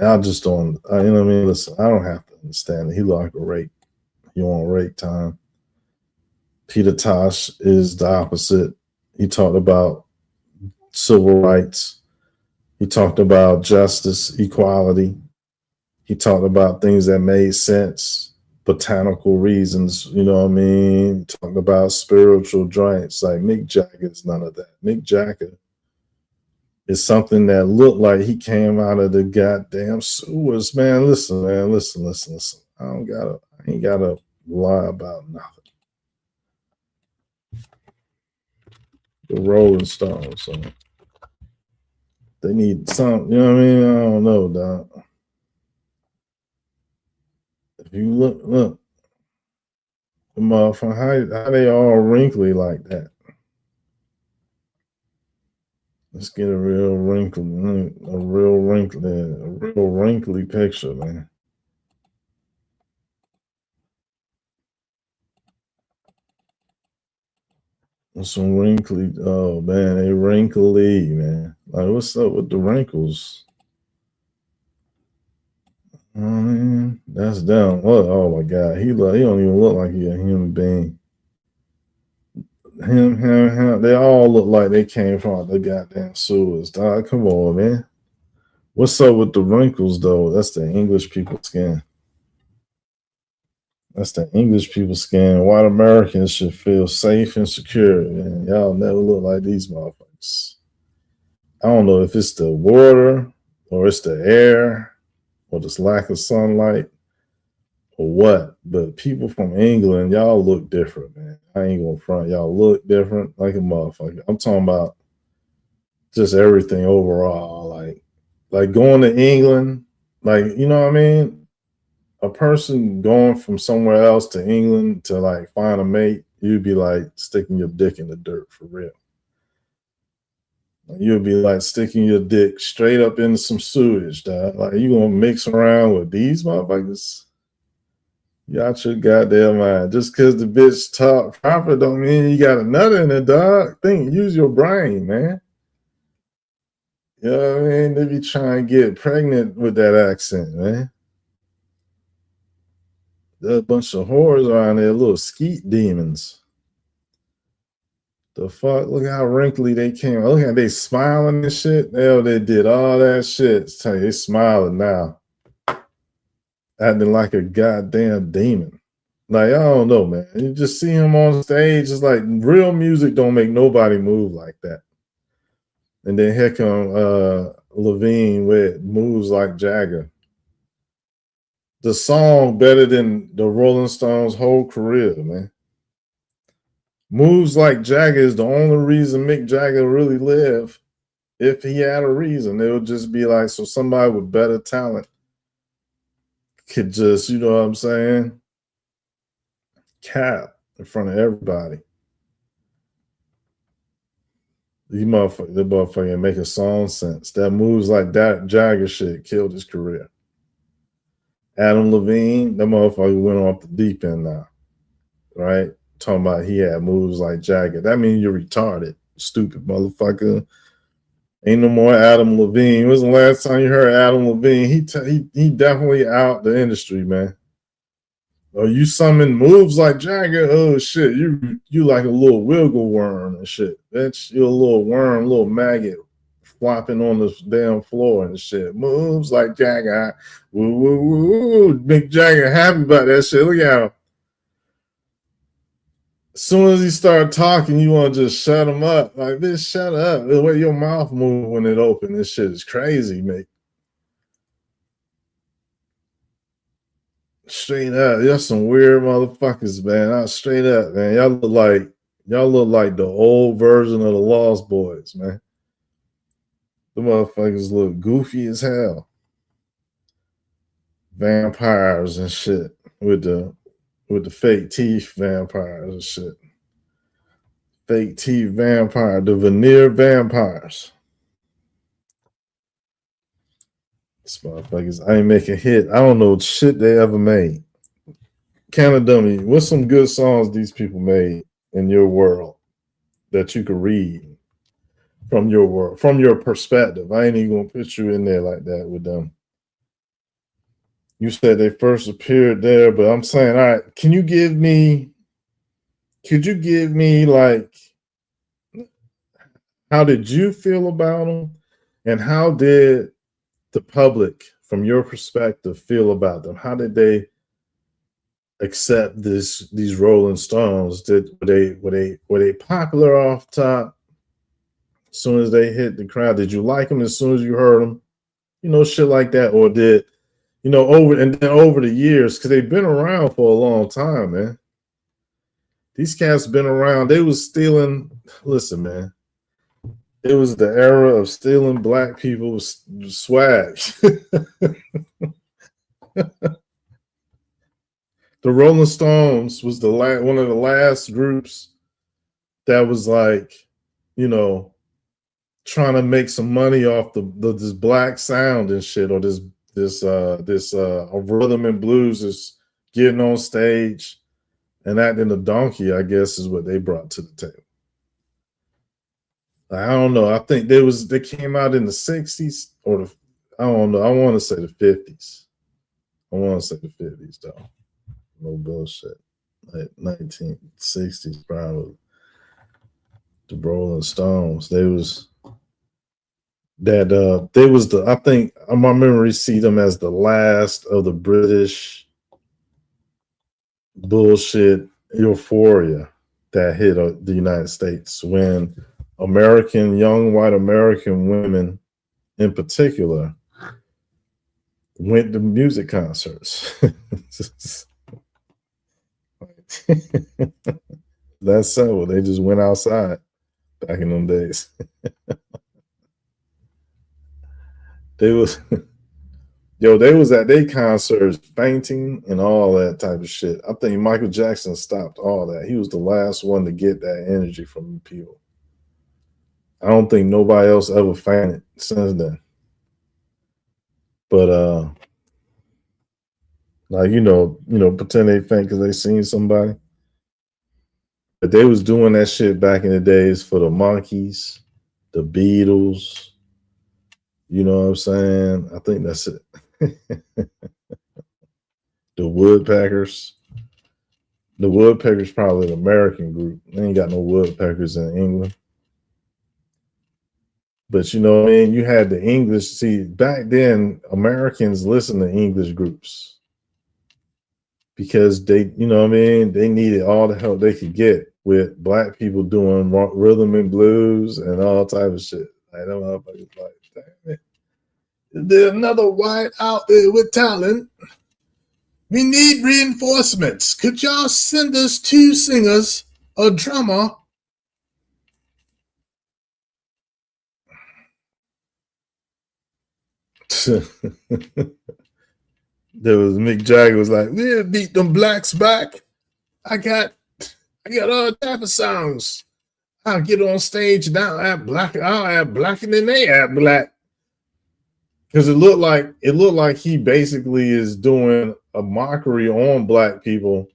I just don't, you know what I mean? Listen, I don't have to understand it. He like a rape. He on rape time. Peter Tosh is the opposite. He talked about civil rights. He talked about justice, equality. He talked about things that made sense, botanical reasons, you know what I mean? Talking about spiritual joints. Like, Mick Jagger is none of that. Mick Jagger is something that looked like he came out of the goddamn sewers, man. Listen. I ain't gotta lie about nothing. The Rolling Stones, so they need some, you know what I mean? I don't know, dog. If you look, Motherfucker, how they all wrinkly like that? Let's get a real wrinkly picture, man. Some wrinkly, oh man, they wrinkly, man. Like, what's up with the wrinkles? Oh man, that's dumb. What? Oh my god, he don't even look like he a human being. Him. They all look like they came from the goddamn sewers, dog. Come on, man. What's up with the wrinkles though? That's the English people skin. That's the English people skin. White Americans should feel safe and secure. Man, y'all never look like these motherfuckers. I don't know if it's the water or it's the air or this lack of sunlight or what, but people from England, y'all look different, man. I ain't gonna front. Y'all look different like a motherfucker. I'm talking about just everything overall. Like going to England, like, you know what I mean? A person going from somewhere else to England to like find a mate, you'd be like sticking your dick in the dirt for real. You'd be like sticking your dick straight up into some sewage, dog. Like, you gonna mix around with these motherfuckers? You out your goddamn mind. Just because the bitch talk proper don't mean you got a nut in it, dog. Use your brain, man. You know what I mean? They be trying to get pregnant with that accent, man. There's a bunch of whores around there, little skeet demons. The fuck? Look how wrinkly they came. Look how they smiling and shit. Hell, they did all that shit. Tell you, they smiling now. Acting like a goddamn demon. Like, I don't know, man. You just see him on stage. It's like real music don't make nobody move like that. And then here come Levine with Moves Like Jagger. The song better than the Rolling Stones' whole career, man. Moves Like Jagger is the only reason Mick Jagger really lived. If he had a reason, it would just be like, so somebody with better talent could just, you know what I'm saying, cap in front of everybody. The motherfucker make a song sense. That Moves Like that Jagger shit killed his career. Adam Levine, that motherfucker went off the deep end now, right? Talking about he had moves like Jagger. That means you're retarded, stupid motherfucker. Ain't no more Adam Levine. When was the last time you heard Adam Levine? He definitely out the industry, man. Oh, you summon moves like Jagger? Oh shit, you like a little wiggle worm and shit. Bitch, you're a little worm, little maggot flopping on the damn floor and shit. Moves like Jagger. Woo woo woo woo. Mick Jagger happy about that shit. Look at him. As soon as he started talking, you want to just shut him up. Like, bitch, shut up. The way your mouth move when it open, this shit is crazy, mate. Straight up, y'all some weird motherfuckers, man. Straight up, man. Y'all look like the old version of the Lost Boys, man. The motherfuckers look goofy as hell. Vampires and shit with the fake teeth vampires and shit. Fake teeth vampire, the veneer vampires. These motherfuckers, I ain't make a hit. I don't know shit they ever made. Canada, what's some good songs these people made in your world that you could read from your world, from your perspective? I ain't even gonna put you in there like that with them. You said they first appeared there, but I'm saying, all right, could you give me like, how did you feel about them, and how did the public, from your perspective, feel about them? How did they accept these Rolling Stones? Were they popular off top? As soon as they hit the crowd, did you like them as soon as you heard them? You know, shit like that, or did over the years, because they've been around for a long time, man. These cats been around. They was stealing. Listen, man. It was the era of stealing black people's swag. The Rolling Stones was one of the last groups that was like, you know, trying to make some money off this black sound and shit, or this rhythm and blues is getting on stage and acting a donkey, I guess, is what they brought to the table. I don't know. I think they came out in the 60s or I don't know. I want to say the 50s. I want to say the 50s though. No bullshit. Like 1960s, probably. The Rolling Stones. They was I think my memory see them as the last of the British bullshit euphoria that hit the United States when young white American women in particular went to music concerts. That's simple. They just went outside back in them days. They was at their concerts fainting and all that type of shit. I think Michael Jackson stopped all that. He was the last one to get that energy from people. I don't think nobody else ever fainted since then. But like pretend they faint because they seen somebody. But they was doing that shit back in the days for the Monkees, the Beatles. You know what I'm saying? I think that's it. The Woodpeckers. The Woodpeckers probably an American group. They ain't got no Woodpeckers in England. But you know what I mean? You had the English. See, back then, Americans listened to English groups because they, you know what I mean? They needed all the help they could get with black people doing rhythm and blues and all type of shit. Like, them motherfuckers like, damn it. Is there another white out there with talent? We need reinforcements. Could y'all send us 2 singers, a drummer? There was Mick Jagger was like, we'll beat them blacks back. I got all type of songs. I'll get on stage now. I'll act blacker than they act black. Because it looked like he basically is doing a mockery on black people.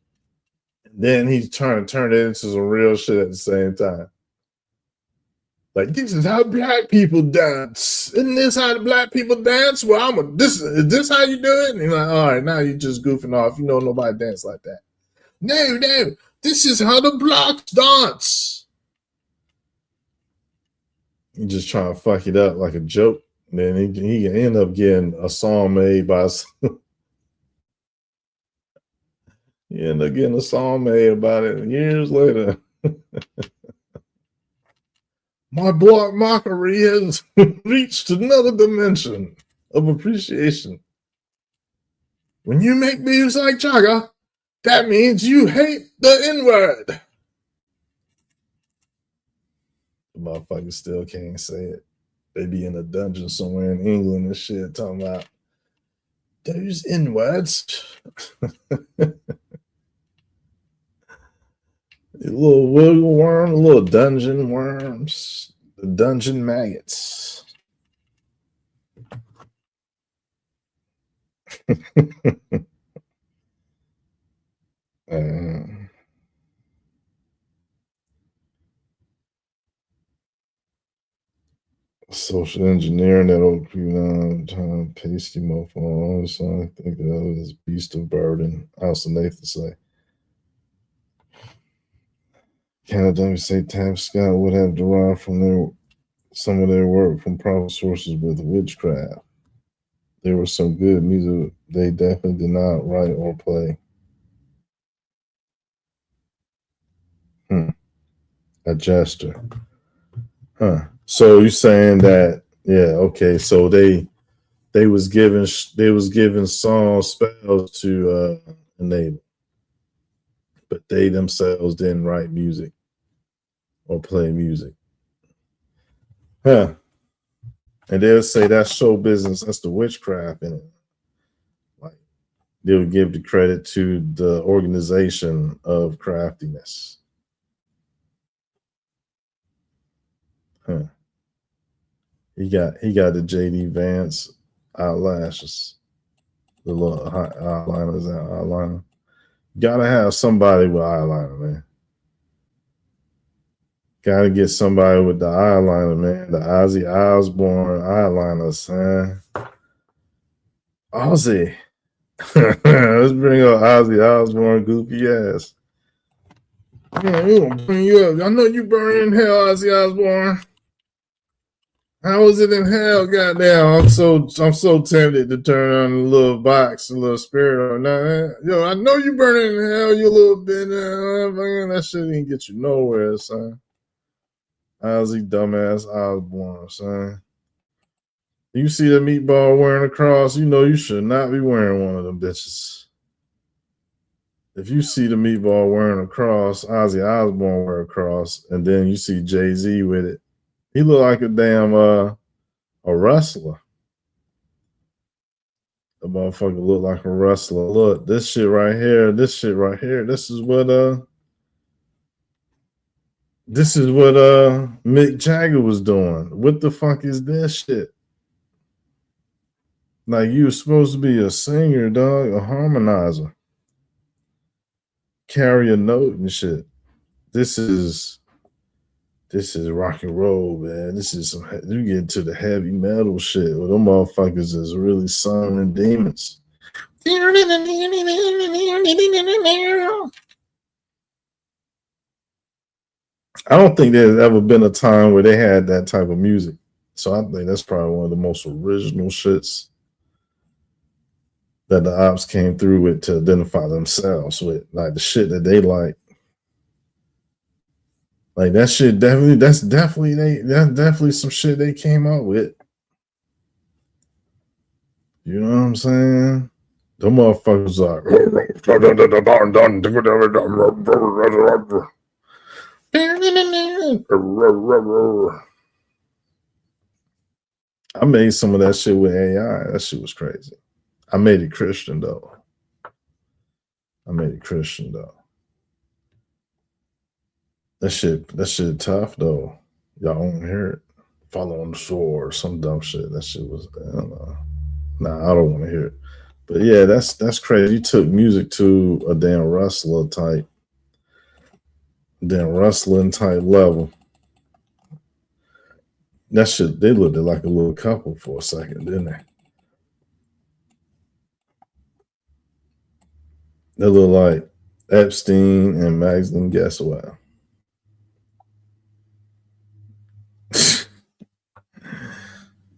Then he's trying to turn it into some real shit at the same time. Like, this is how black people dance. Isn't this how the black people dance? Well, is this how you do it? And you're like, all right, now you're just goofing off. You know nobody dance like that. No, this is how the blacks dance. He's just trying to fuck it up like a joke. And then he can end up getting a song made by he ended up getting a song made about it years later. My black mockery has reached another dimension of appreciation. When you make moves like Jagger, that means you hate the N-word. The motherfuckers still can't say it. They be in a dungeon somewhere in England and shit talking about those N-words. A little wiggle worm, a little dungeon worms, the dungeon maggots. Social engineering that old time pasty mofo. So I think that was beast of burden. Alson Nathan say. Canada say Tam Scott would have derived from some of their work from private sources with witchcraft. There was some good music they definitely did not write or play. A jester. Huh. So you're saying that, yeah, okay. So they was giving song spells to enable, but they themselves didn't write music or play music. Huh. And they'll say that's show business, that's the witchcraft in it. Like, they would give the credit to the organization of craftiness. Huh. He got the JD Vance eyelashes, the little eyeliners and eyeliner. Gotta have somebody with eyeliner, man. Gotta get somebody with the eyeliner, man. The Ozzy Osbourne eyeliners, man. Ozzy. Let's bring up Ozzy Osbourne goofy ass. Man, we gonna bring you up. I know you burn in hell, Ozzy Osbourne. How was it in hell? Goddamn, I'm so tempted to turn on a little box, a little spirit on that. Yo, I know you burning in hell, you little bit. That shit didn't get you nowhere, son. Ozzy dumbass Osbourne, son. You see the meatball wearing a cross, you know you should not be wearing one of them bitches. If you see the meatball wearing a cross, Ozzy Osbourne wear a cross, and then you see Jay-Z with it, he look like a damn a wrestler. The motherfucker look like a wrestler. Look, this shit right here. This is what Mick Jagger was doing. What the fuck is this shit? Like, you were supposed to be a singer, dog, a harmonizer. Carry a note and shit. This is rock and roll, man. This is you get into the heavy metal shit where them motherfuckers is really summoning demons. I don't think there's ever been a time where they had that type of music. So I think that's probably one of the most original shits that the ops came through with to identify themselves with, like the shit that they like. Like that shit that's definitely some shit they came up with. You know what I'm saying? The motherfuckers are I made some of that shit with AI. That shit was crazy. I made it Christian though. That shit tough though. Y'all don't hear it. Follow on the shore or some dumb shit. That shit was, I don't know. Nah, I don't want to hear it. But yeah, that's crazy. You took music to a damn wrestling type level. That shit, they looked like a little couple for a second, didn't they? They look like Epstein and Maxine Guesswell.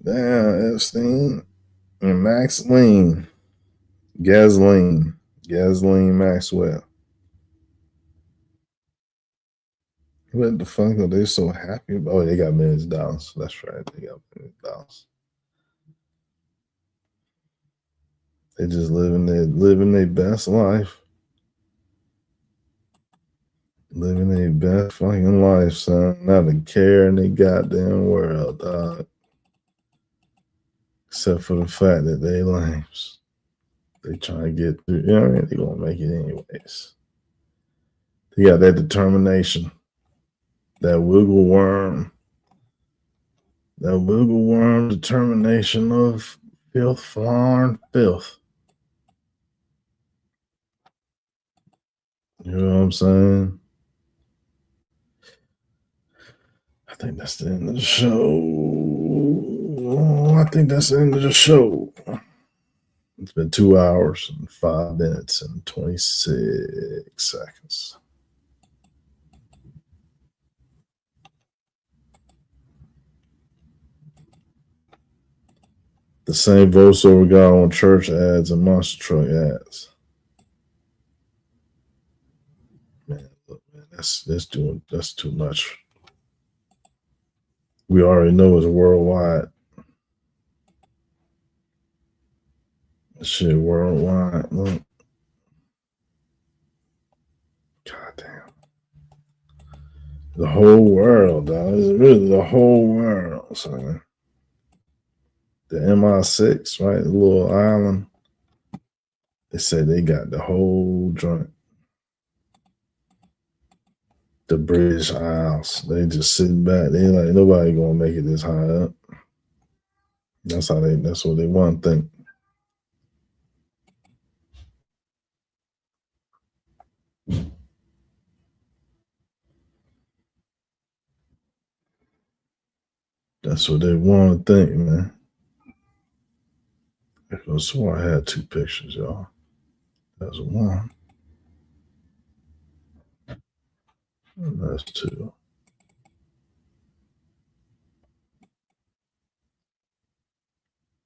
Damn, Epstein and Maxine Maxwell. What the fuck are they so happy about? Oh, they got millions of dollars. That's right. They got millions of dollars. They just living their best life. Living their best fucking life, son. Not a care in their goddamn world, dog. Except for the fact that they lames. They trying to get through. You know what I mean? They gonna make it anyways. They got that determination. That wiggle worm determination of filth, foreign filth. You know what I'm saying? I think that's the end of the show. It's been 2 hours and 5 minutes and 26 seconds. The same voiceover guy on church ads and monster truck ads. Man, look, man, that's too much. We already know it's worldwide. Shit, worldwide. Look. God damn. The whole world, dog. It's really the whole world, son. The MI6, right? The little island. They said they got the whole joint. The British Isles. They just sitting back. They like nobody gonna make it this high up. That's what they want to think. That's what they want to think, man. I swore I had two pictures, y'all. That's one. That's two.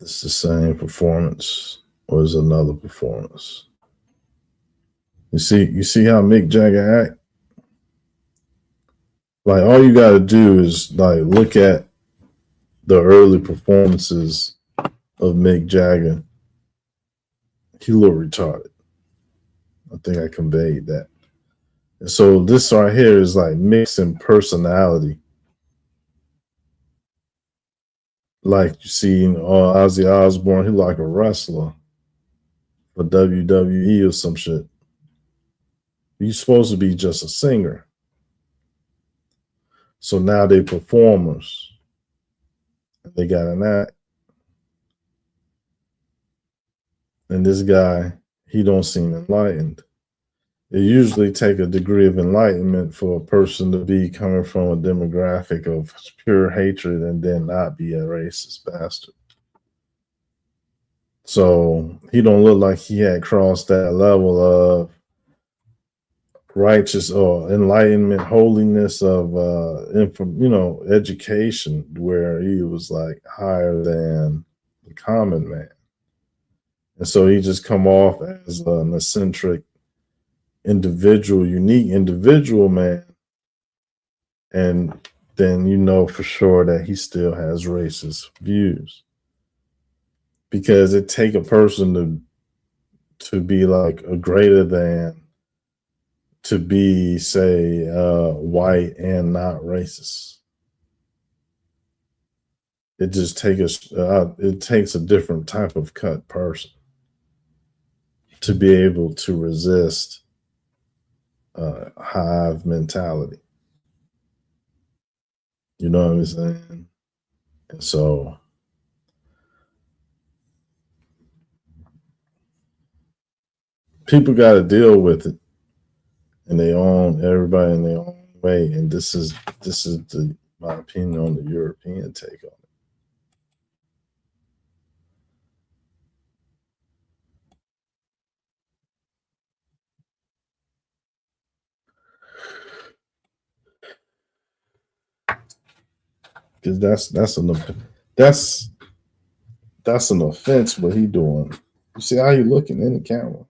It's the same performance, or is another performance? You see how Mick Jagger act? Like all you gotta do is like look at the early performances of Mick Jagger. He looked retarded. I think I conveyed that. And so this right here is like mixing personality. Like you see, Ozzy Osbourne, he like a wrestler for WWE or some shit. You're supposed to be just a singer. So now they performers. They got an act. And this guy, he don't seem enlightened. It usually take a degree of enlightenment for a person to be coming from a demographic of pure hatred and then not be a racist bastard. So he don't look like he had crossed that level of righteous or enlightenment, holiness of education, where he was like higher than the common man. And so he just come off as an eccentric individual, unique individual man. And then you know for sure that he still has racist views. Because it take a person to be like a greater than, to be, say, white and not racist. It just it takes a different type of cut person to be able to resist hive mentality. You know what I'm saying? And so people got to deal with it in their own, everybody in their own way. And this is my opinion on the European take on it. Because that's an offense what he doing. You see how he looking in the camera?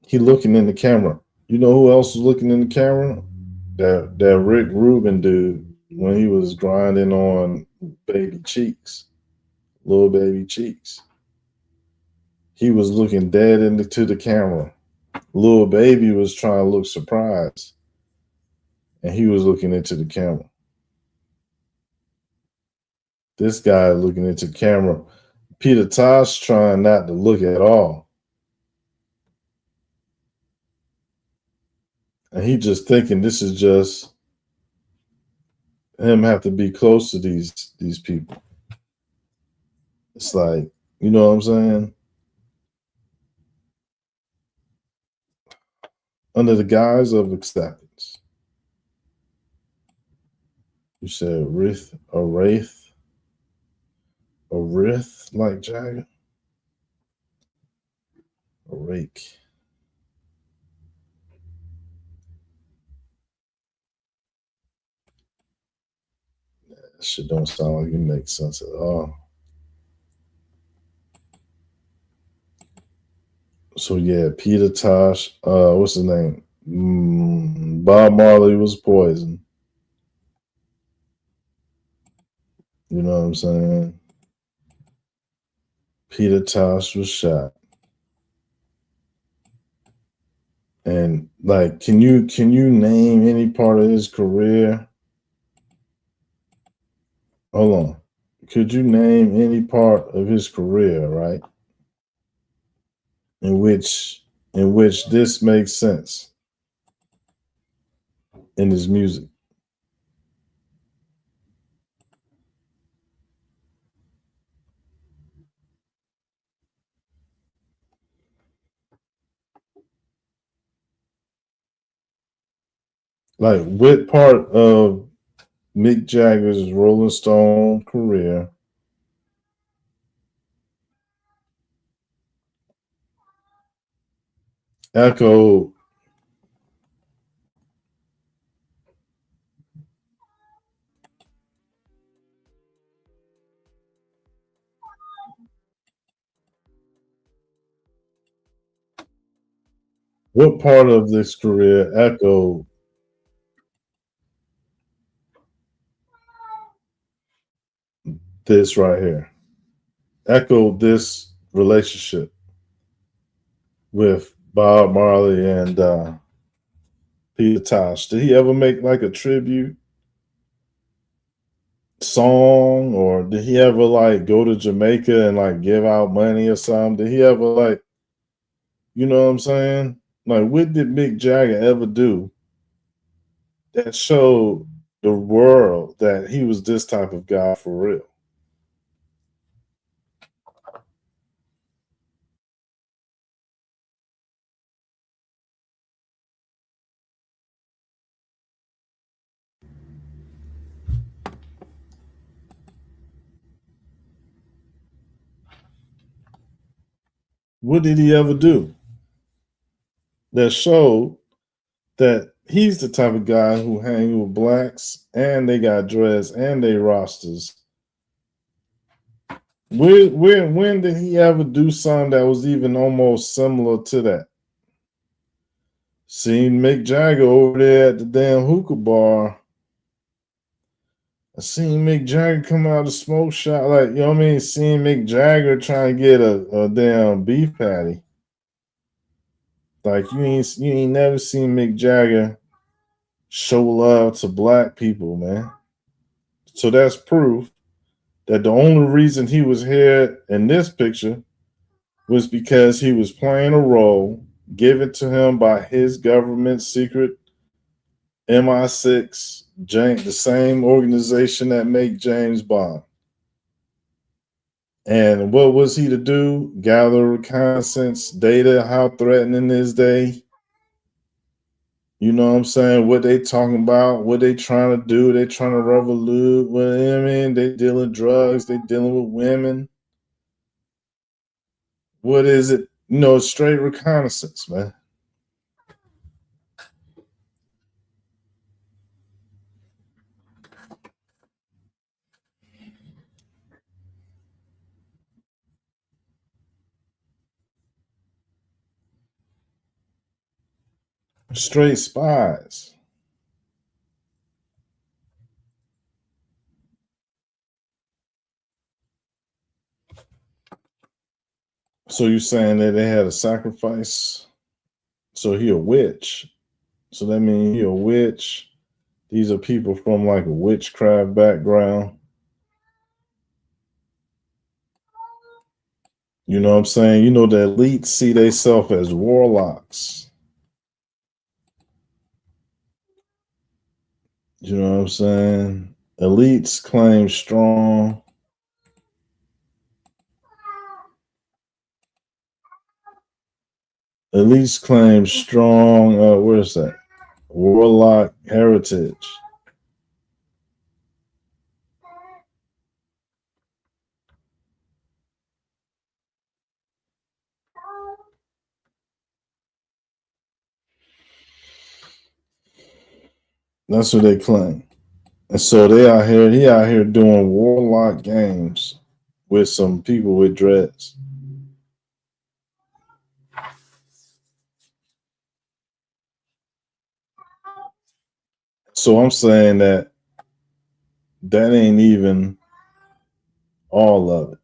He looking in the camera. You know who else was looking in the camera? That Rick Rubin dude when he was grinding on baby cheeks, little baby cheeks. He was looking dead into the camera. Little baby was trying to look surprised, and he was looking into the camera. This guy looking into the camera. Peter Tosh trying not to look at all. And he just thinking this is just him have to be close to these people. It's like, you know what I'm saying? Under the guise of acceptance. You said a wraith like Jagger? A rake. That shit don't sound like it makes sense at all. So yeah, Peter Tosh, what's his name? Bob Marley was poisoned. You know what I'm saying? Peter Tosh was shot. And like, can you name any part of his career? Hold on. Could you name any part of his career, right? in which this makes sense in his music. Like what part of Mick Jagger's Rolling Stone career echoed what part of this career echoed this right here? Echoed this relationship with Bob Marley and Peter Tosh. Did he ever make like a tribute song, or did he ever like go to Jamaica and like give out money or something? Did he ever like, you know what I'm saying? Like, what did Mick Jagger ever do that showed the world that he was this type of guy for real? What did he ever do that showed that he's the type of guy who hang with blacks and they got dreads and they rosters? When did he ever do something that was even almost similar to that? Seen Mick Jagger over there at the damn hookah bar. I seen Mick Jagger come out of the smoke shop, like, you know what I mean? Seeing Mick Jagger trying to get a damn beef patty. Like you ain't never seen Mick Jagger show love to black people, man. So that's proof that the only reason he was here in this picture was because he was playing a role given to him by his government secret MI6, the same organization that made James Bond. And what was he to do? Gather reconnaissance data. How threatening is they? You know what I'm saying? What they talking about? What they trying to do? They trying to revolute. What I mean? They dealing drugs. They dealing with women. What is it? You know, straight reconnaissance, man. Straight spies. So you saying that they had a sacrifice? So he a witch. So that means he a witch. These are people from like a witchcraft background. You know what I'm saying? You know, the elites see themselves as warlocks. You know what I'm saying? Elites claim strong. Elites claim strong. Where's that? Warlock heritage. That's what they claim. And so they out here. He out here doing warlock games with some people with dreads. So I'm saying that that ain't even all of it.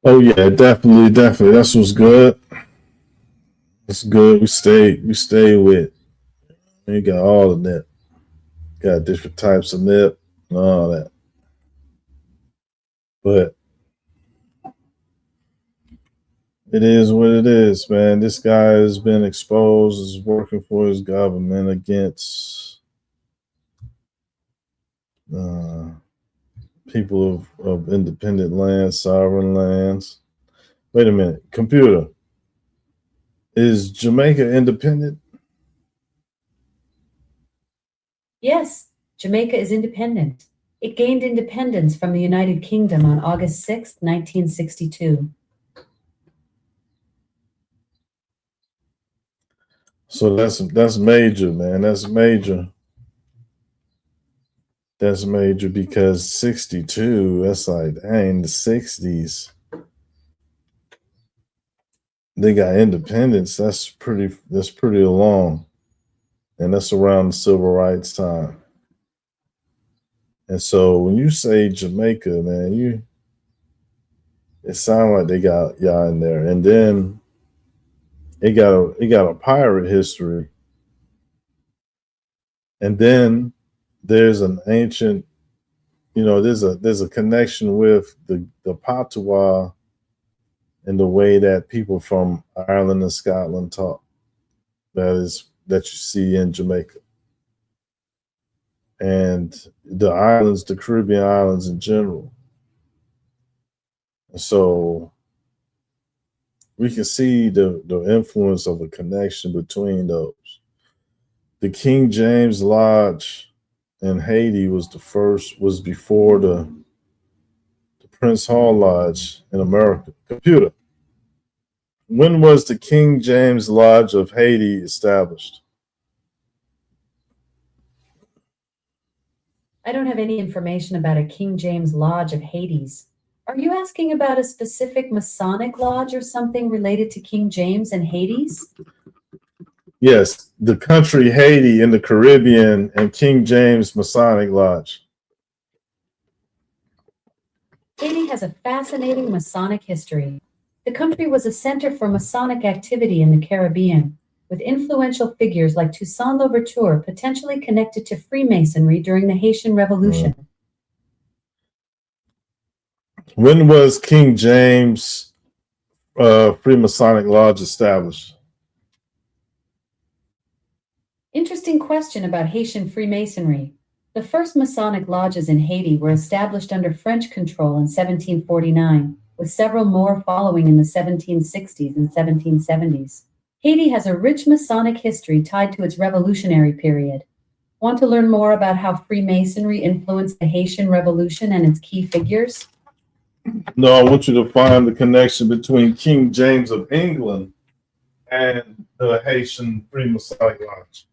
Oh yeah, definitely, definitely. That's what's good. It's good. We stay with. We got all of that. Got different types of nip and all that. But it is what it is, man. This guy has been exposed as working for his government against uh, people of independent lands, sovereign lands. Wait a minute, computer. Is Jamaica independent? Yes, Jamaica is independent. It gained independence from the United Kingdom on August 6, 1962. So that's major, man. That's major. That's major because 62, that's like, dang, the 60s. They got independence. That's pretty long. And that's around the civil rights time. And so when you say Jamaica, man, it sounds like they got y'all in there. And then it got a pirate history. And then there's an ancient, there's a connection with the patois and the way that people from Ireland and Scotland talk. That you see in Jamaica. And the islands, the Caribbean islands in general. So we can see the influence of a connection between those. The King James Lodge in Haiti was before the Prince Hall Lodge in America. Computer. When was the King James Lodge of Haiti established? I don't have any information about a King James Lodge of Hades. Are you asking about a specific Masonic lodge or something related to King James and Hades? Yes, the country Haiti in the Caribbean and King James Masonic Lodge. Haiti has a fascinating Masonic history. The country was a center for Masonic activity in the Caribbean, with influential figures like Toussaint Louverture potentially connected to Freemasonry during the Haitian Revolution. When was King James Freemasonic Lodge established? Interesting question about Haitian Freemasonry. The first Masonic lodges in Haiti were established under French control in 1749, with several more following in the 1760s and 1770s. Haiti has a rich Masonic history tied to its revolutionary period. Want to learn more about how Freemasonry influenced the Haitian Revolution and its key figures? No, I want you to find the connection between King James of England and the Haitian Freemasonic Lodge.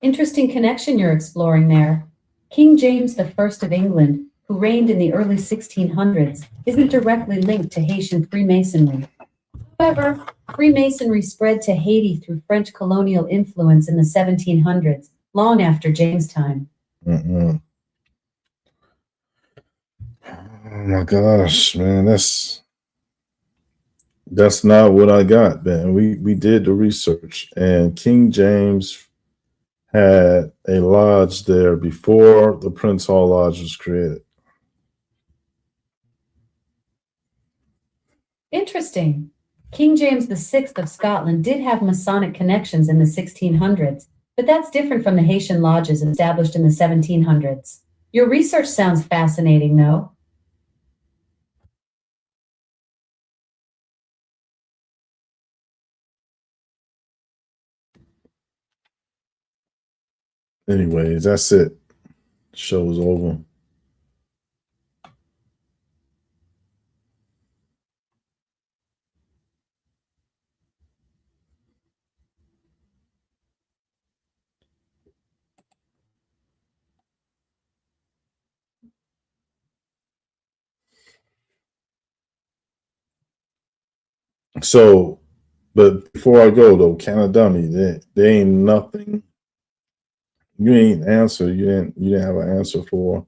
Interesting connection you're exploring there. King James I of England, who reigned in the early 1600s, isn't directly linked to Haitian Freemasonry. However, Freemasonry spread to Haiti through French colonial influence in the 1700s, long after James' time. Oh my gosh, man, that's not what I got, man. We did the research, and King James had a lodge there before the Prince Hall Lodge was created. Interesting. King James VI of Scotland did have Masonic connections in the 1600s, but that's different from the Haitian lodges established in the 1700s. Your research sounds fascinating, though. Anyways, that's it. Show's over. So, but before I go though, Canadummy, there ain't nothing. You ain't answer. You didn't have an answer for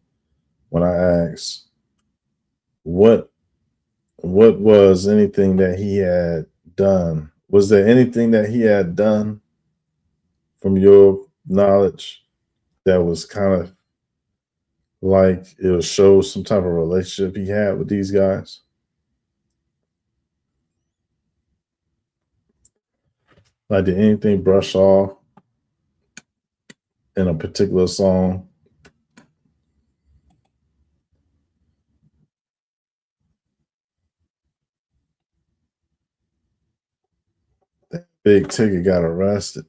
when I asked what was anything that he had done. Was there anything that he had done from your knowledge that was kind of like it would show some type of relationship he had with these guys? Like, did anything brush off in a particular song? That Big Ticket got arrested.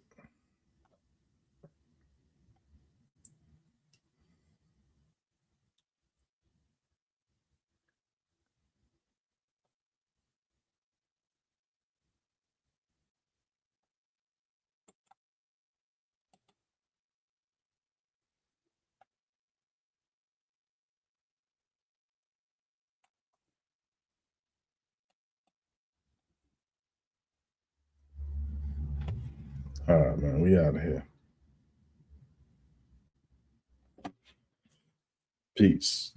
All right, man, we out of here. Peace.